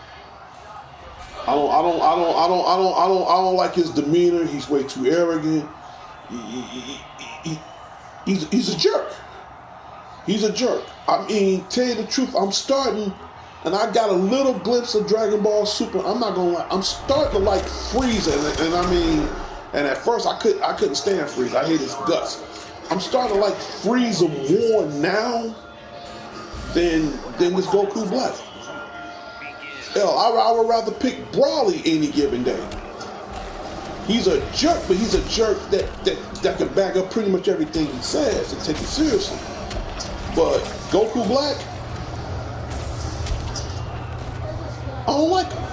I don't like his demeanor. He's way too arrogant. He's a jerk. He's a jerk. I mean, tell you the truth, I'm starting, and I got a little glimpse of Dragon Ball Super. I'm not gonna lie, I'm starting to like Frieza, and I mean, and at first I couldn't stand Frieza. I hate his guts. I'm starting to like Frieza more now than this Goku Black. Hell, I would rather pick Broly any given day. He's a jerk, but he's a jerk that can back up pretty much everything he says and take it seriously. But Goku Black, I don't like him.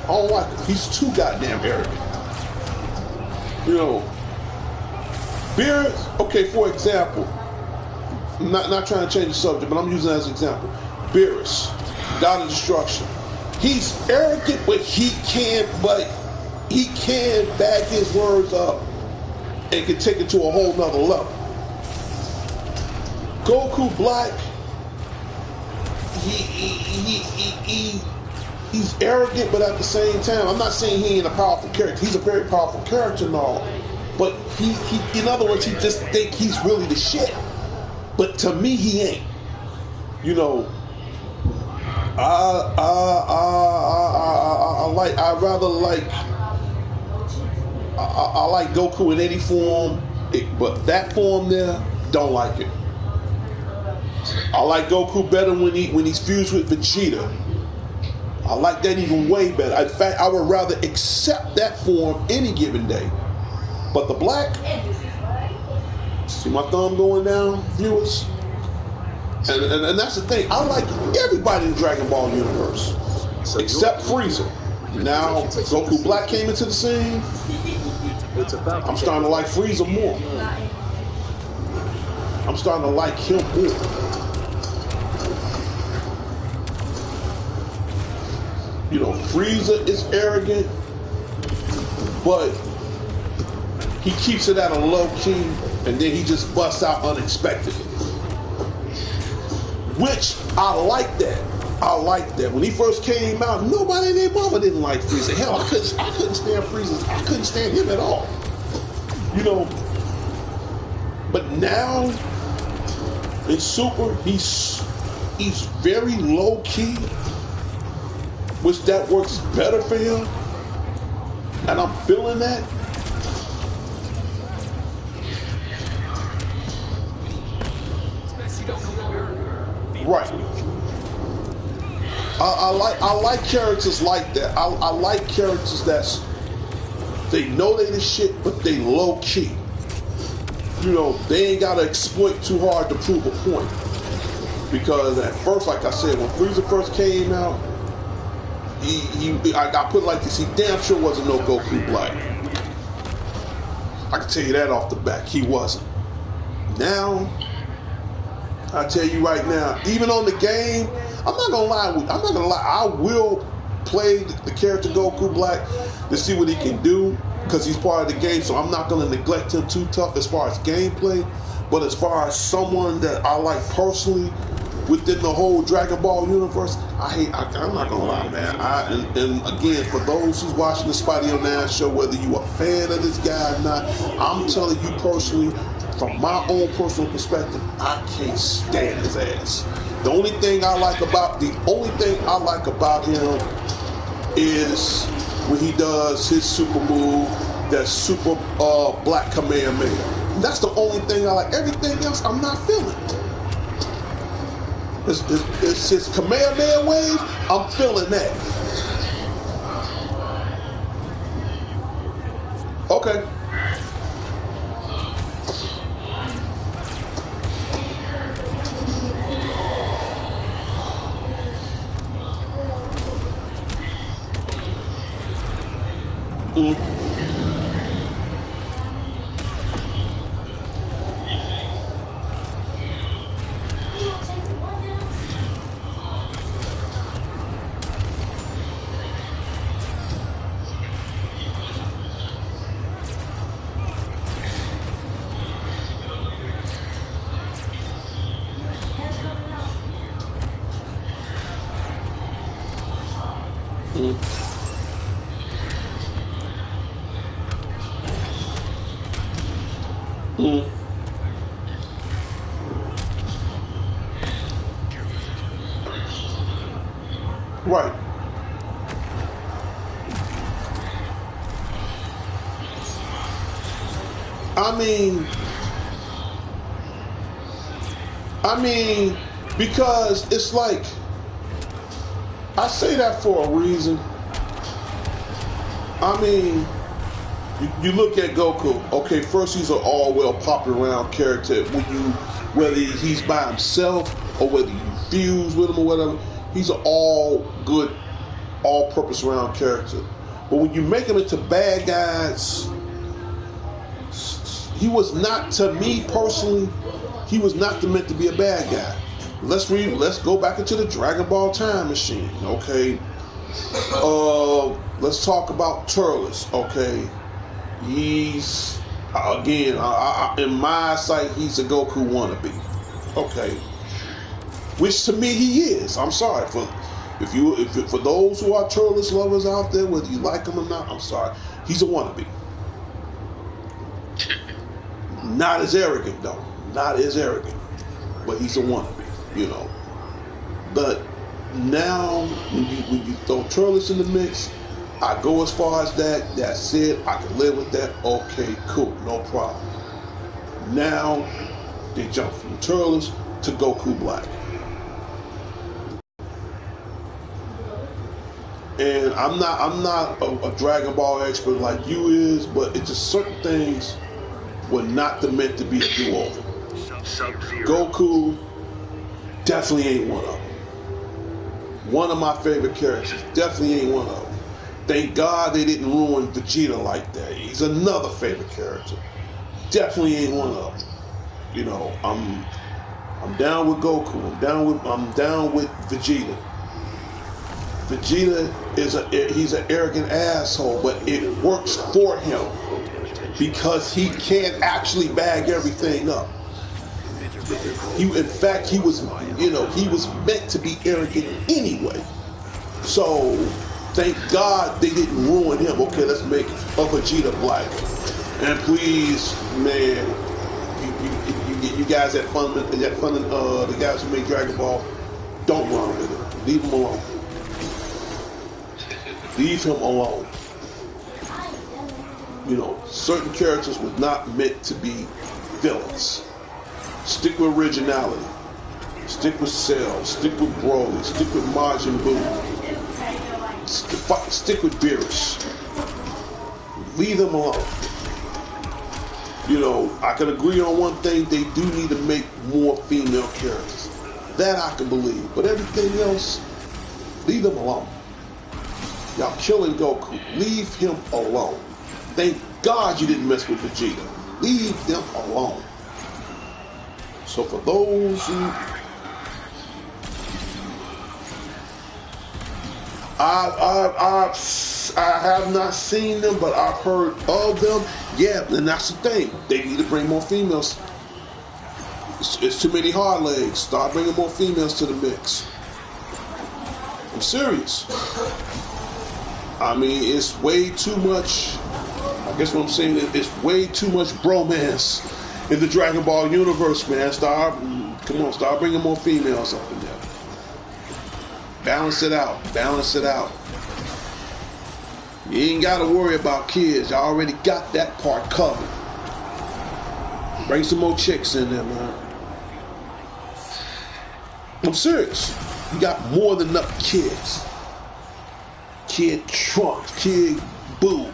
I don't like him. He's too goddamn arrogant. You know, Beerus, okay, for example, I'm not trying to change the subject, but I'm using it as an example. Beerus, God of Destruction. He's arrogant, but he can back his words up and can take it to a whole nother level. Goku Black, he's arrogant, but at the same time, I'm not saying he ain't a powerful character. He's a very powerful character and all, but he in other words, he just think he's really the shit. But to me, he ain't. You know, I like Goku in any form, but that form there, don't like it. I like Goku better when he's fused with Vegeta. I like that even way better. In fact, I would rather accept that form any given day. But the Black, see my thumb going down, viewers? And that's the thing. I like everybody in the Dragon Ball universe, except Frieza. Now Goku Black came into the scene. I'm starting to like Frieza more. I'm starting to like him more. You know, Frieza is arrogant, but he keeps it at a low key, and then he just busts out unexpectedly. Which I like that. I like that. When he first came out, nobody in their mama didn't like Frieza. Hell, I couldn't stand Frieza. I couldn't stand him at all. You know. But now in Super, he's very low key, which that works better for him. And I'm feeling that. Right. I like characters like that. I like characters they know they the shit, but they low key. You know, they ain't gotta exploit too hard to prove a point. Because at first, like I said, when Frieza first came out, I put it like this: he damn sure wasn't no Goku Black. I can tell you that off the back, he wasn't. Now, I tell you right now, even on the game, I'm not gonna lie. I will play the character Goku Black to see what he can do, because he's part of the game. So I'm not gonna neglect him too tough as far as gameplay. But as far as someone that I like personally within the whole Dragon Ball universe, I'm not gonna lie, man. And again, for those who's watching the Spidey on Nash show, whether you a fan of this guy or not, I'm telling you personally, from my own personal perspective, I can't stand his ass. The only thing I like about him is when he does his super move, that super Black Kamehameha. That's the only thing I like. Everything else, I'm not feeling. It's his Kamehameha wave. I'm feeling that. Okay. Right. I mean, because it's like, I say that for a reason. I mean, you look at Goku. Okay, first he's an all-well popping around character. Whether he's by himself or whether you fuse with him or whatever, he's an all good, all-purpose around character. But when you make him into bad guys, he was not, to me personally, he was not meant to be a bad guy. Let's go back into the Dragon Ball time machine, okay? Let's talk about Turles, okay? He's, again, in my sight, he's a Goku wannabe, okay? Which to me he is. I'm sorry for those who are Turles lovers out there, whether you like him or not. I'm sorry, he's a wannabe. Not as arrogant though. Not as arrogant, but he's a wannabe, you know. But now, when you throw Turles in the mix, I go as far as that. That's it. I can live with that. Okay, cool, no problem. Now they jump from Turles to Goku Black, and I'm not a Dragon Ball expert like you is, but it's just certain things were not meant to be a do-over. Goku definitely ain't one of them. One of my favorite characters. Definitely ain't one of them. Thank God they didn't ruin Vegeta like that. He's another favorite character. Definitely ain't one of them. You know, I'm down with Goku. I'm down with Vegeta. Vegeta he's an arrogant asshole, but it works for him because he can't actually bag everything up. In fact, he was meant to be arrogant anyway. So, thank God they didn't ruin him. Okay, let's make a Vegeta Black. And please, man, you guys that fun the guys who made Dragon Ball, don't run with him. Leave him alone. Leave him alone. You know, certain characters were not meant to be villains. Stick with originality. Stick with Cell. Stick with Broly. Stick with Majin Buu. Stick with Beerus. Leave them alone. You know, I can agree on one thing. They do need to make more female characters. That I can believe. But everything else, leave them alone. Y'all killing Goku. Leave him alone. Thank God you didn't mess with Vegeta. Leave them alone. So for those who I have not seen them, but I've heard of them. Yeah, and that's the thing. They need to bring more females. It's too many hard legs. Start bringing more females to the mix. I'm serious. I mean, it's way too much. I guess what I'm saying is it's way too much bromance in the Dragon Ball universe, man. Start bringing more females up in there. Balance it out. Balance it out. You ain't got to worry about kids. You already got that part covered. Bring some more chicks in there, man. I'm serious. You got more than enough kids. Kid Trunks, Kid Boo.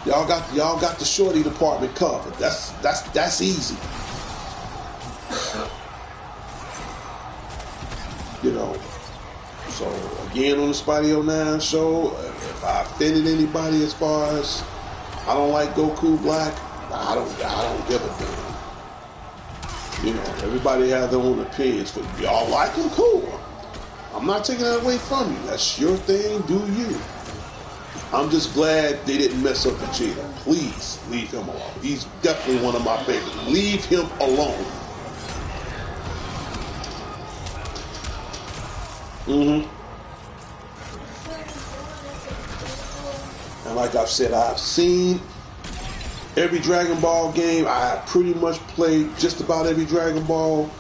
Y'all got the shorty department covered. That's easy. You know. So again, on the Spidey 09 show, if I offended anybody as far as I don't like Goku Black, I don't give a damn. You know, everybody has their own opinions. But y'all like him, cool. I'm not taking that away from you. That's your thing. Do you? I'm just glad they didn't mess up Vegeta. Please leave him alone. He's definitely one of my favorites. Leave him alone. And like I've said, I've seen every Dragon Ball game. I have pretty much played just about every Dragon Ball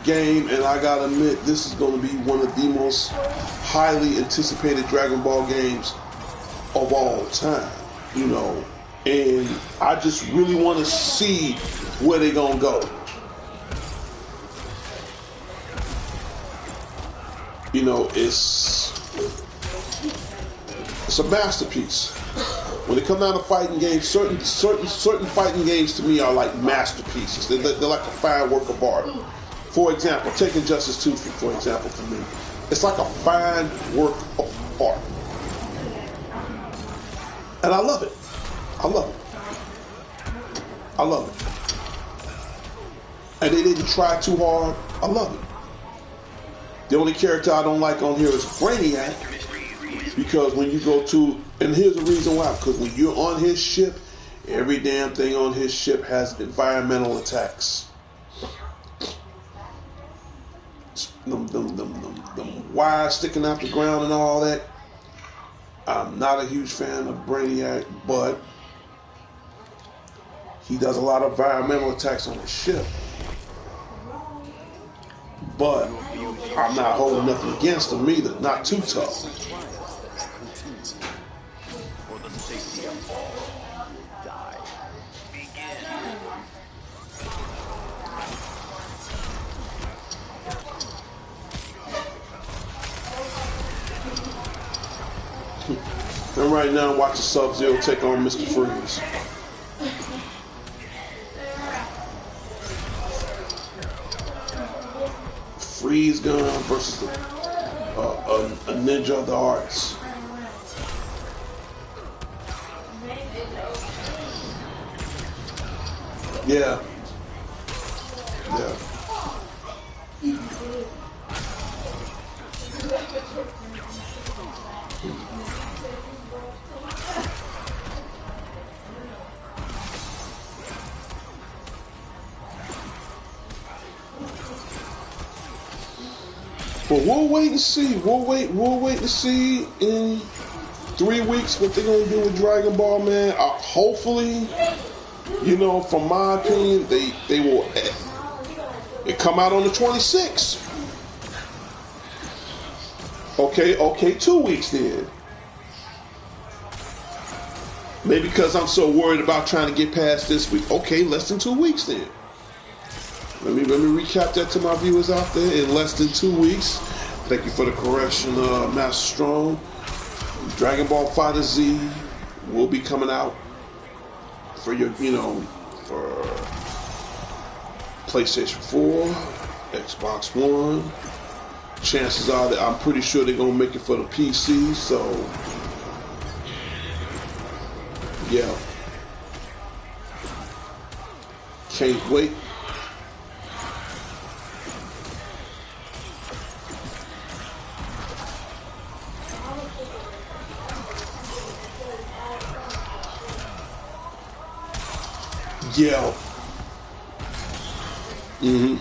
game, and I gotta admit, this is going to be one of the most highly anticipated Dragon Ball games of all time, you know, and I just really want to see where they're gonna go. You know, it's a masterpiece. When it comes down to fighting games, certain fighting games to me are like masterpieces. They're like a fine work of art. For example, take Injustice 2 for example for me. It's like a fine work of art. And I love it. I love it. I love it. And they didn't try too hard. I love it. The only character I don't like on here is Brainiac. Because when you go to, and here's the reason why, because when you're on his ship, every damn thing on his ship has environmental attacks. Them wires sticking out the ground and all that. I'm not a huge fan of Brainiac, but he does a lot of environmental attacks on his ship. But I'm not holding nothing against him either. Not too tough. And right now, watching Sub-Zero take on Mr. Freeze. Freeze gun versus a ninja of the arts. Yeah. Yeah. But we'll wait and see. We'll wait and see in 3 weeks what they're gonna do with Dragon Ball, man. Hopefully, you know, from my opinion, they will. It come out on the 26th. Okay, 2 weeks then. Maybe because I'm so worried about trying to get past this week. Okay, less than 2 weeks then. Let me recap that to my viewers out there. In less than 2 weeks. Thank you for the correction, Master Strong. Dragon Ball FighterZ will be coming out for your, you know, for PlayStation 4, Xbox One. Chances are that I'm pretty sure they're gonna make it for the PC. So, yeah, can't wait. Yeah. Mm-hmm.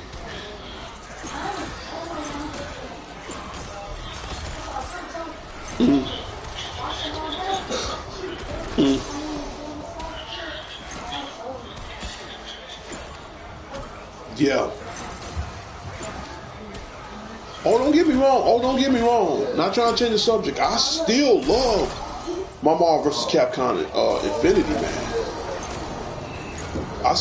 Mm-hmm. Mm-hmm. Yeah. Don't get me wrong. Not trying to change the subject. I still love my Marvel vs. Capcom Infinity, man. Are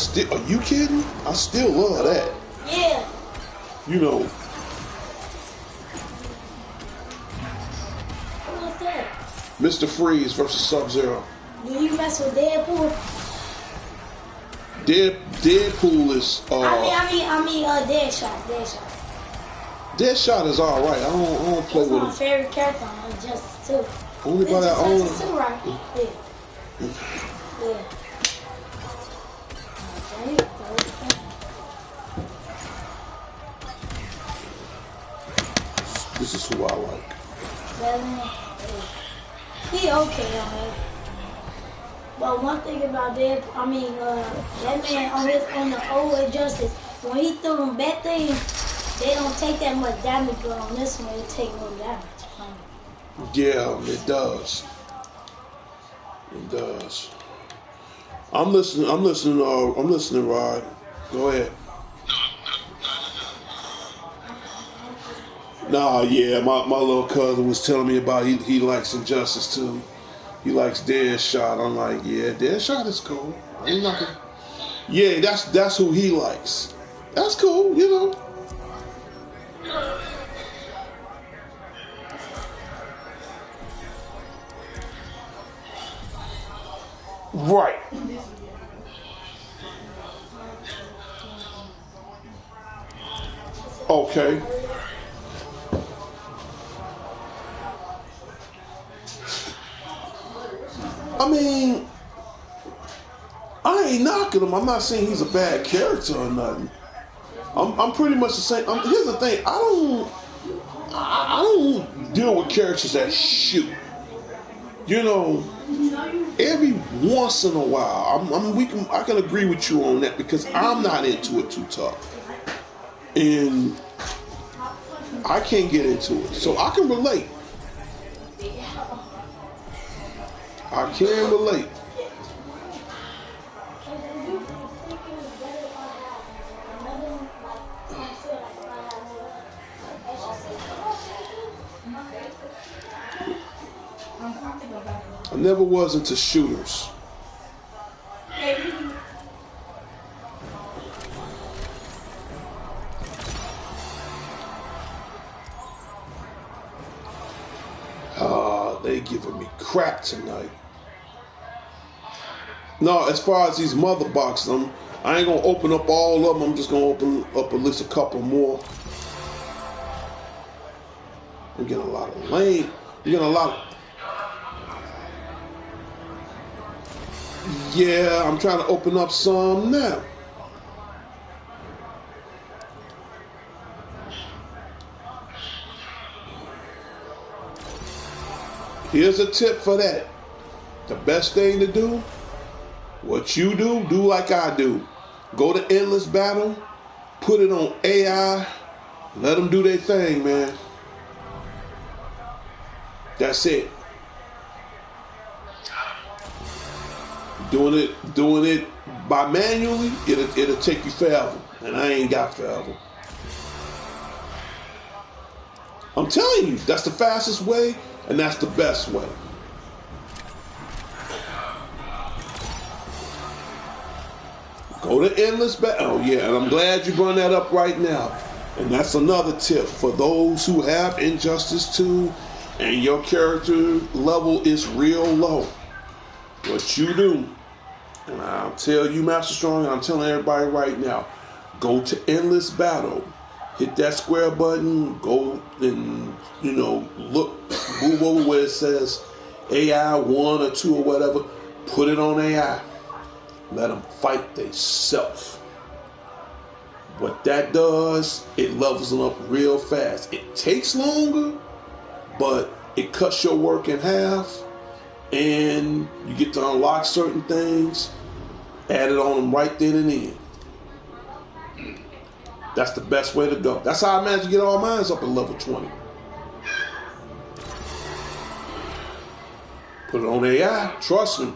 you kidding? I still love that. Yeah. You know. What's that? Mr. Freeze versus Sub-Zero. Do you mess with Deadpool? Deadpool is. I mean, Deadshot. Deadshot is all right. I don't play with him. That's my favorite character on Injustice 2. Only by that own. Injustice 2, right? Yeah. This is who I like. He okay on it. But one thing about Deadpool, that man on the old Injustice, when he threw them bad things, they don't take that much damage, but on this one, it take more damage. Yeah, it does. It does. I'm listening, Rod. Go ahead. Nah, yeah, my little cousin was telling me about he likes Injustice too. He likes Deadshot. I'm like, yeah, Deadshot is cool. I'm not gonna... Yeah, that's who he likes. That's cool, you know. Right. Okay. I mean, I ain't knocking him. I'm not saying he's a bad character or nothing. I'm pretty much the same. Here's the thing. I don't deal with characters that shoot. You know, every once in a while, I can agree with you on that because I'm not into it too tough, and I can't get into it, so I can relate. I can relate. I never was into shooters. They giving me crap tonight. No, as far as these mother boxes, I ain't gonna open up all of them. I'm just gonna open up at least a couple more. I'm getting a lot of lame. I'm getting a lot of... Yeah, I'm trying to open up some now. Here's a tip for that. The best thing to do, what you do like I do. Go to Endless Battle, put it on AI, let them do their thing, man. That's it. Doing it by manually, it'll take you forever, and I ain't got forever. I'm telling you, that's the fastest way, and that's the best way. Go to Endless Battle. Oh yeah, and I'm glad you brought that up right now. And that's another tip for those who have Injustice 2 and your character level is real low. What you do, and I'll tell you, Master Strong, and I'm telling everybody right now, go to Endless Battle. Hit that square button, go and, look, move over where it says AI 1 or 2 or whatever. Put it on AI. Let them fight themselves. What that does, it levels them up real fast. It takes longer, but it cuts your work in half, and you get to unlock certain things, add it on them right then and then. That's the best way to go. That's how I managed to get all mine up at level 20. Put it on AI, trust me.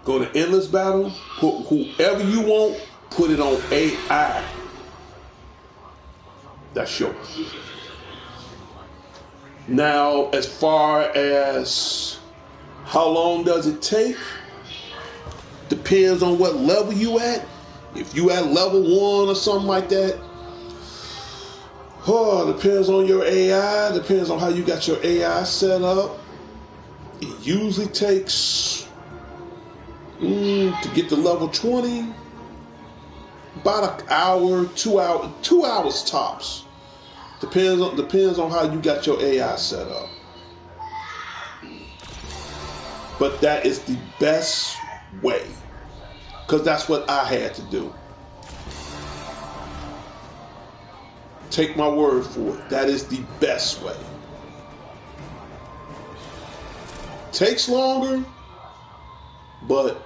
Go to Endless Battle, put whoever you want, put it on AI. That's yours. Now, as far as how long does it take, depends on what level you at. If you at level 1 or something like that, depends on your AI, depends on how you got your AI set up. It usually takes, to get to level 20, about an hour, 2 hours, 2 hours tops. Depends on how you got your AI set up. But that is the best way, because that's what I had to do. Take my word for it. That is the best way. Takes longer, but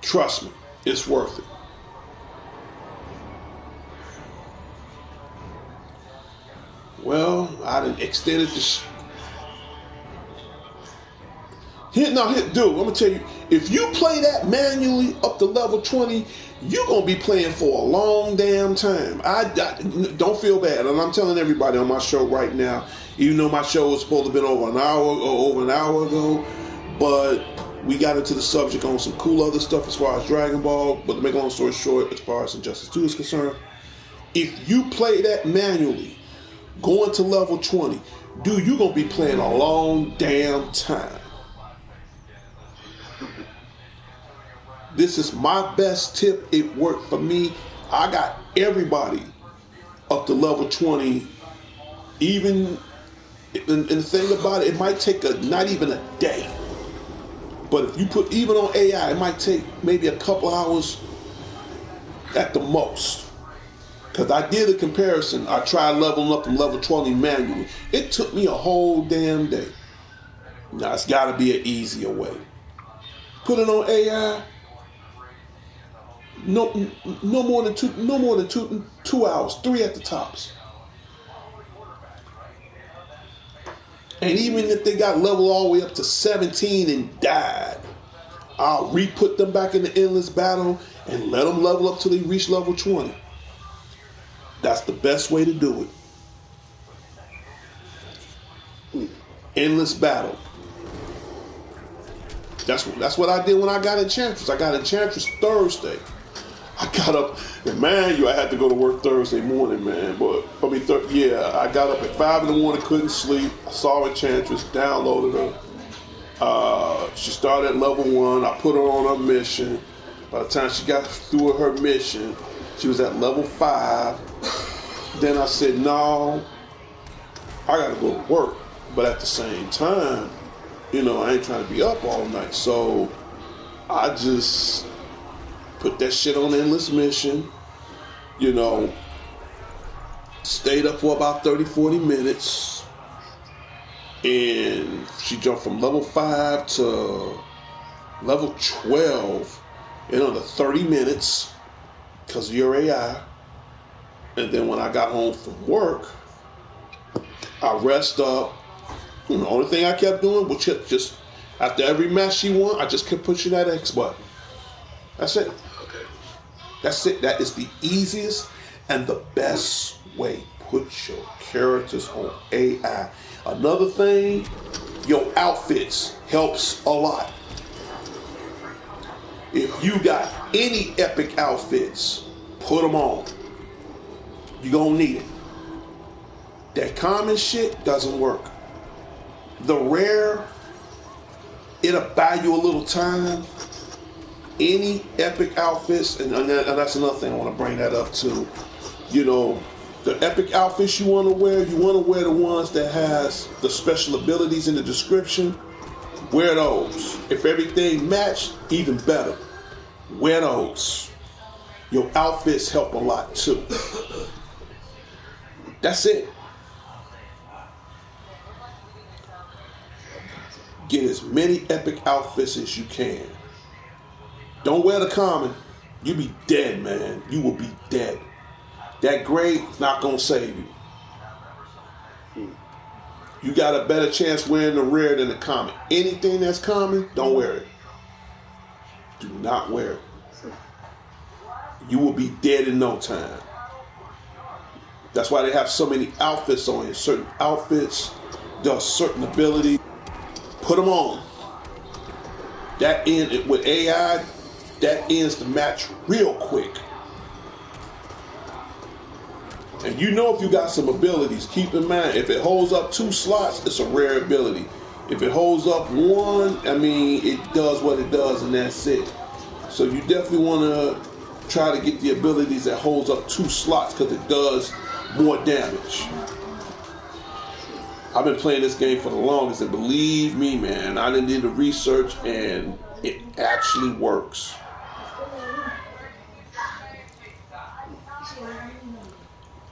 trust me, it's worth it. Well, I done extended this. Dude, I'm gonna tell you, if you play that manually up to level 20, you're gonna be playing for a long damn time. I don't feel bad, and I'm telling everybody on my show right now, even though my show was supposed to have been over an hour ago, but we got into the subject on some cool other stuff as far as Dragon Ball. But to make a long story short, as far as Injustice 2 is concerned, if you play that manually, going to level 20, dude, you're gonna be playing a long damn time. This is my best tip. It worked for me. I got everybody up to level 20. Even, and the thing about it, it might take not even a day. But if you put even on AI, it might take maybe a couple hours at the most. Because I did a comparison. I tried leveling up to level 20 manually. It took me a whole damn day. Now it's got to be an easier way. Put it on AI. No more than 2 hours, 3 at the tops. And even if they got leveled all the way up to 17 and died, I'll re-put them back in the endless battle and let them level up till they reach level 20. That's the best way to do it. Endless battle. That's what I did when I got Enchantress. I got Enchantress Thursday. I got up, and man, I had to go to work Thursday morning, man. But I got up at 5 in the morning, couldn't sleep. I saw Enchantress, downloaded her. She started at level 1. I put her on her mission. By the time she got through her mission, she was at level 5. Then I said, no, I got to go to work. But at the same time, I ain't trying to be up all night. So I just put that shit on endless mission, stayed up for about 30, 40 minutes, and she jumped from level 5 to level 12 in under 30 minutes because of your AI. And then when I got home from work, I rest up. The only thing I kept doing was just after every match she won, I just kept pushing that X button. That's it. That's it. That is the easiest and the best way. Put your characters on AI. Another thing, your outfits helps a lot. If you got any epic outfits, put them on. You're going to need it. That common shit doesn't work. The rare, it'll buy you a little time. Any epic outfits, and that's another thing I want to bring that up too. The epic outfits you want to wear the ones that has the special abilities in the description. Wear those. If everything matched, even better. Wear those. Your outfits help a lot too. That's it. Get as many epic outfits as you can. Don't wear the common. You be dead, man. You will be dead. That gray not gonna save you. You got a better chance wearing the rare than the common. Anything that's common, don't wear it. Do not wear it. You will be dead in no time. That's why they have so many outfits on you. Certain outfits does certain abilities. Put them on. That end with AI. That ends the match real quick. And if you got some abilities, keep in mind, if it holds up 2 slots, it's a rare ability. If it holds up 1, it does what it does and that's it. So you definitely want to try to get the abilities that holds up 2 slots because it does more damage. I've been playing this game for the longest, and believe me, man, I done did the research and it actually works.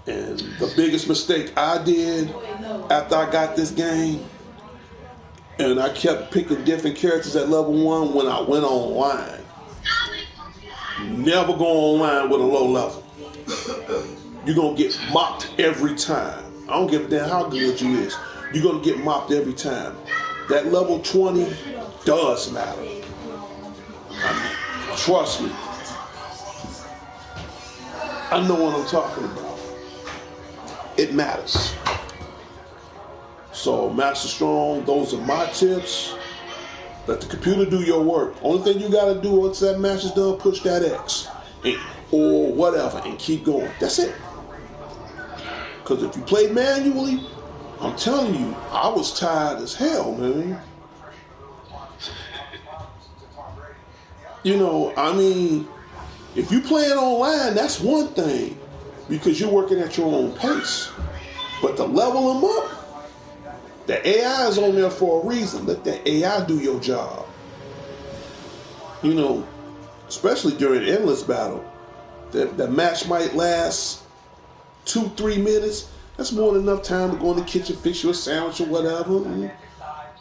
And the biggest mistake I did after I got this game, and I kept picking different characters at level 1 when I went online. Never go online with a low level. You're going to get mopped every time. I don't give a damn how good you is. You're going to get mopped every time. that level 20 does matter. Trust me. I know what I'm talking about. It matters. So, Master Strong, those are my tips. Let the computer do your work. Only thing you got to do once that match is done, push that X. Or whatever, and keep going. That's it. Because if you play manually, I'm telling you, I was tired as hell, man. You know, I mean, if you play it online, that's one thing. Because you're working at your own pace. But to level them up, the AI is on there for a reason. Let the AI do your job. You know, especially during endless battle. The match might last 2-3 minutes. That's more than enough time to go in the kitchen, fix you a sandwich or whatever. And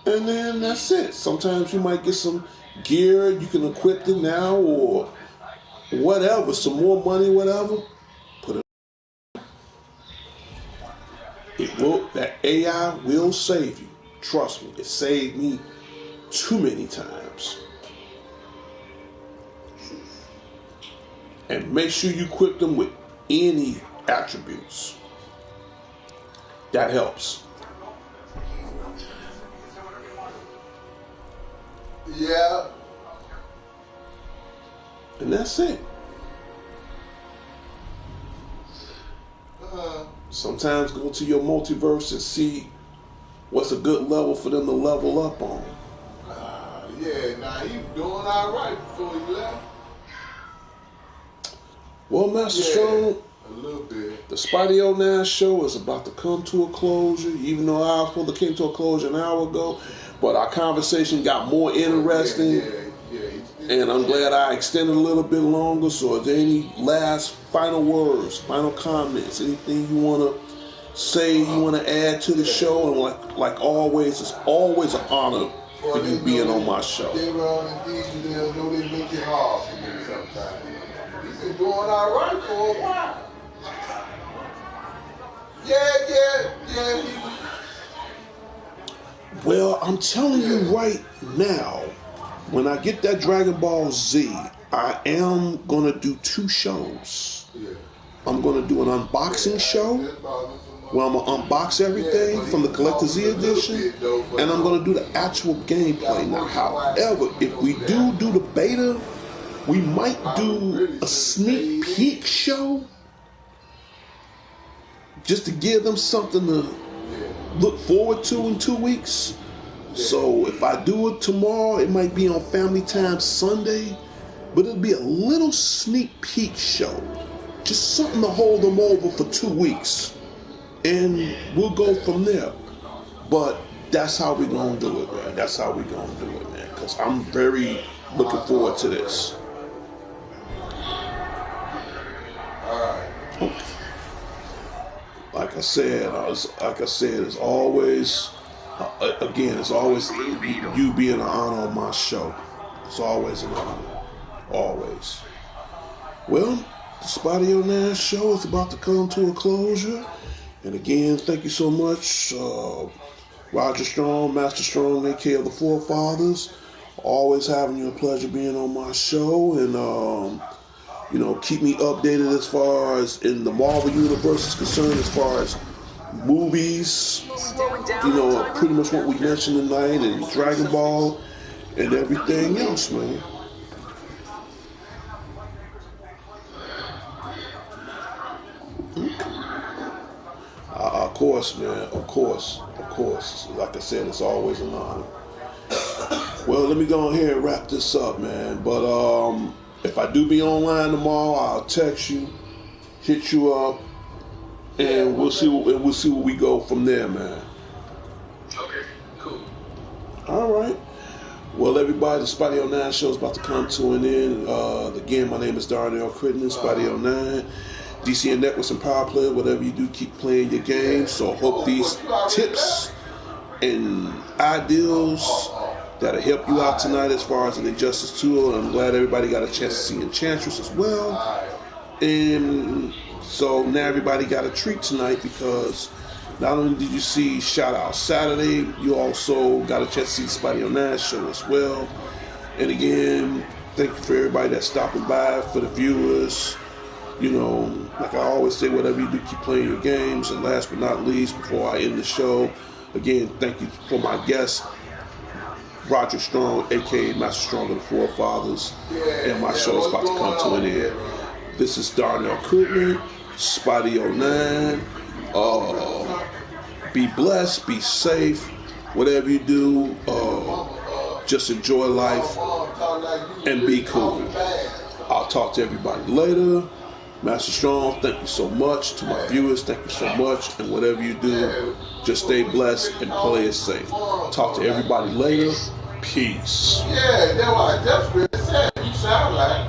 then that's it. Sometimes you might get some gear. You can equip it now or whatever. Some more money, whatever. Put it. That AI will save you. Trust me. It saved me too many times. And make sure you equip them with any attributes. That helps. Yeah. And that's it. Sometimes go to your multiverse and see what's a good level for them to level up on. Yeah, nah, he doing all right before he left. Well, Master Strong, a little bit. The Spidey 09 show is about to come to a closure, even though I was supposed to came to a closure an hour ago. But our conversation got more interesting. And I'm glad I extended a little bit longer. So are there any last final words, final comments, anything you want to say, you want to add to the show? And like always, it's always an honor for you being on my show. They know they make it hard for me sometimes. He's been doing all right for a while. Yeah. Well, I'm telling you right now, when I get that Dragon Ball Z, I am going to do 2 shows. I'm going to do an unboxing show where I'm going to unbox everything from the Collector Z edition, and I'm going to do the actual gameplay. Now, however, if we do the beta, we might do a sneak peek show just to give them something to look forward to in 2 weeks. So if I do it tomorrow, it might be on Family Time Sunday, but it'll be a little sneak peek show. Just something to hold them over for 2 weeks. And we'll go from there. But that's how we're going to do it, man. That's how we're going to do it, man. Because I'm very looking forward to this. Okay. Like I said, it's always, it's always you being an honor on my show. It's always an honor. Always. Well, the Spotty 09 show is about to come to a closure. And again, thank you so much, Roger Strong, Master Strong, aka of the Forefathers. Always having you a pleasure being on my show. And, keep me updated as far as in the Marvel Universe is concerned, as far as movies, pretty much what we mentioned tonight, and Dragon Ball, and everything else, man. Of course, man. Of course. Like I said, it's always an honor. Well, let me go ahead and wrap this up, man. But if I do be online tomorrow, I'll text you, hit you up, and we'll see where we go from there, man. Okay, cool. All right. Well, everybody, the Spotty 09 show is about to come to an end. Again, my name is Darnell Crittenden, Spotty 09. D.C.N Networks and Power Players, whatever you do, keep playing your game. So I hope these tips and ideals that'll help you out tonight as far as an Injustice 2. I'm glad everybody got a chance to see Enchantress as well. And so now everybody got a treat tonight because Not only did you see Shout Out Saturday, you also got a chance to see the Spidey on Nash show as well. And again, thank you for everybody that's stopping by, for the viewers. You know, like I always say, whatever you do, keep playing your games. And last but not least, before I end the show, again, thank you for my guest, Roger Strong, aka Master Strong of the Forefathers. And my show is about to come to an end. This is Darnell Koopman, Spidey 09. Be blessed, be safe. Whatever you do, just enjoy life and be cool. I'll talk to everybody later. Master Strong, thank you so much. To my viewers, thank you so much. And whatever you do, just stay blessed and play it safe. Talk to everybody later. Peace. Yeah, that's what I just said. You sound like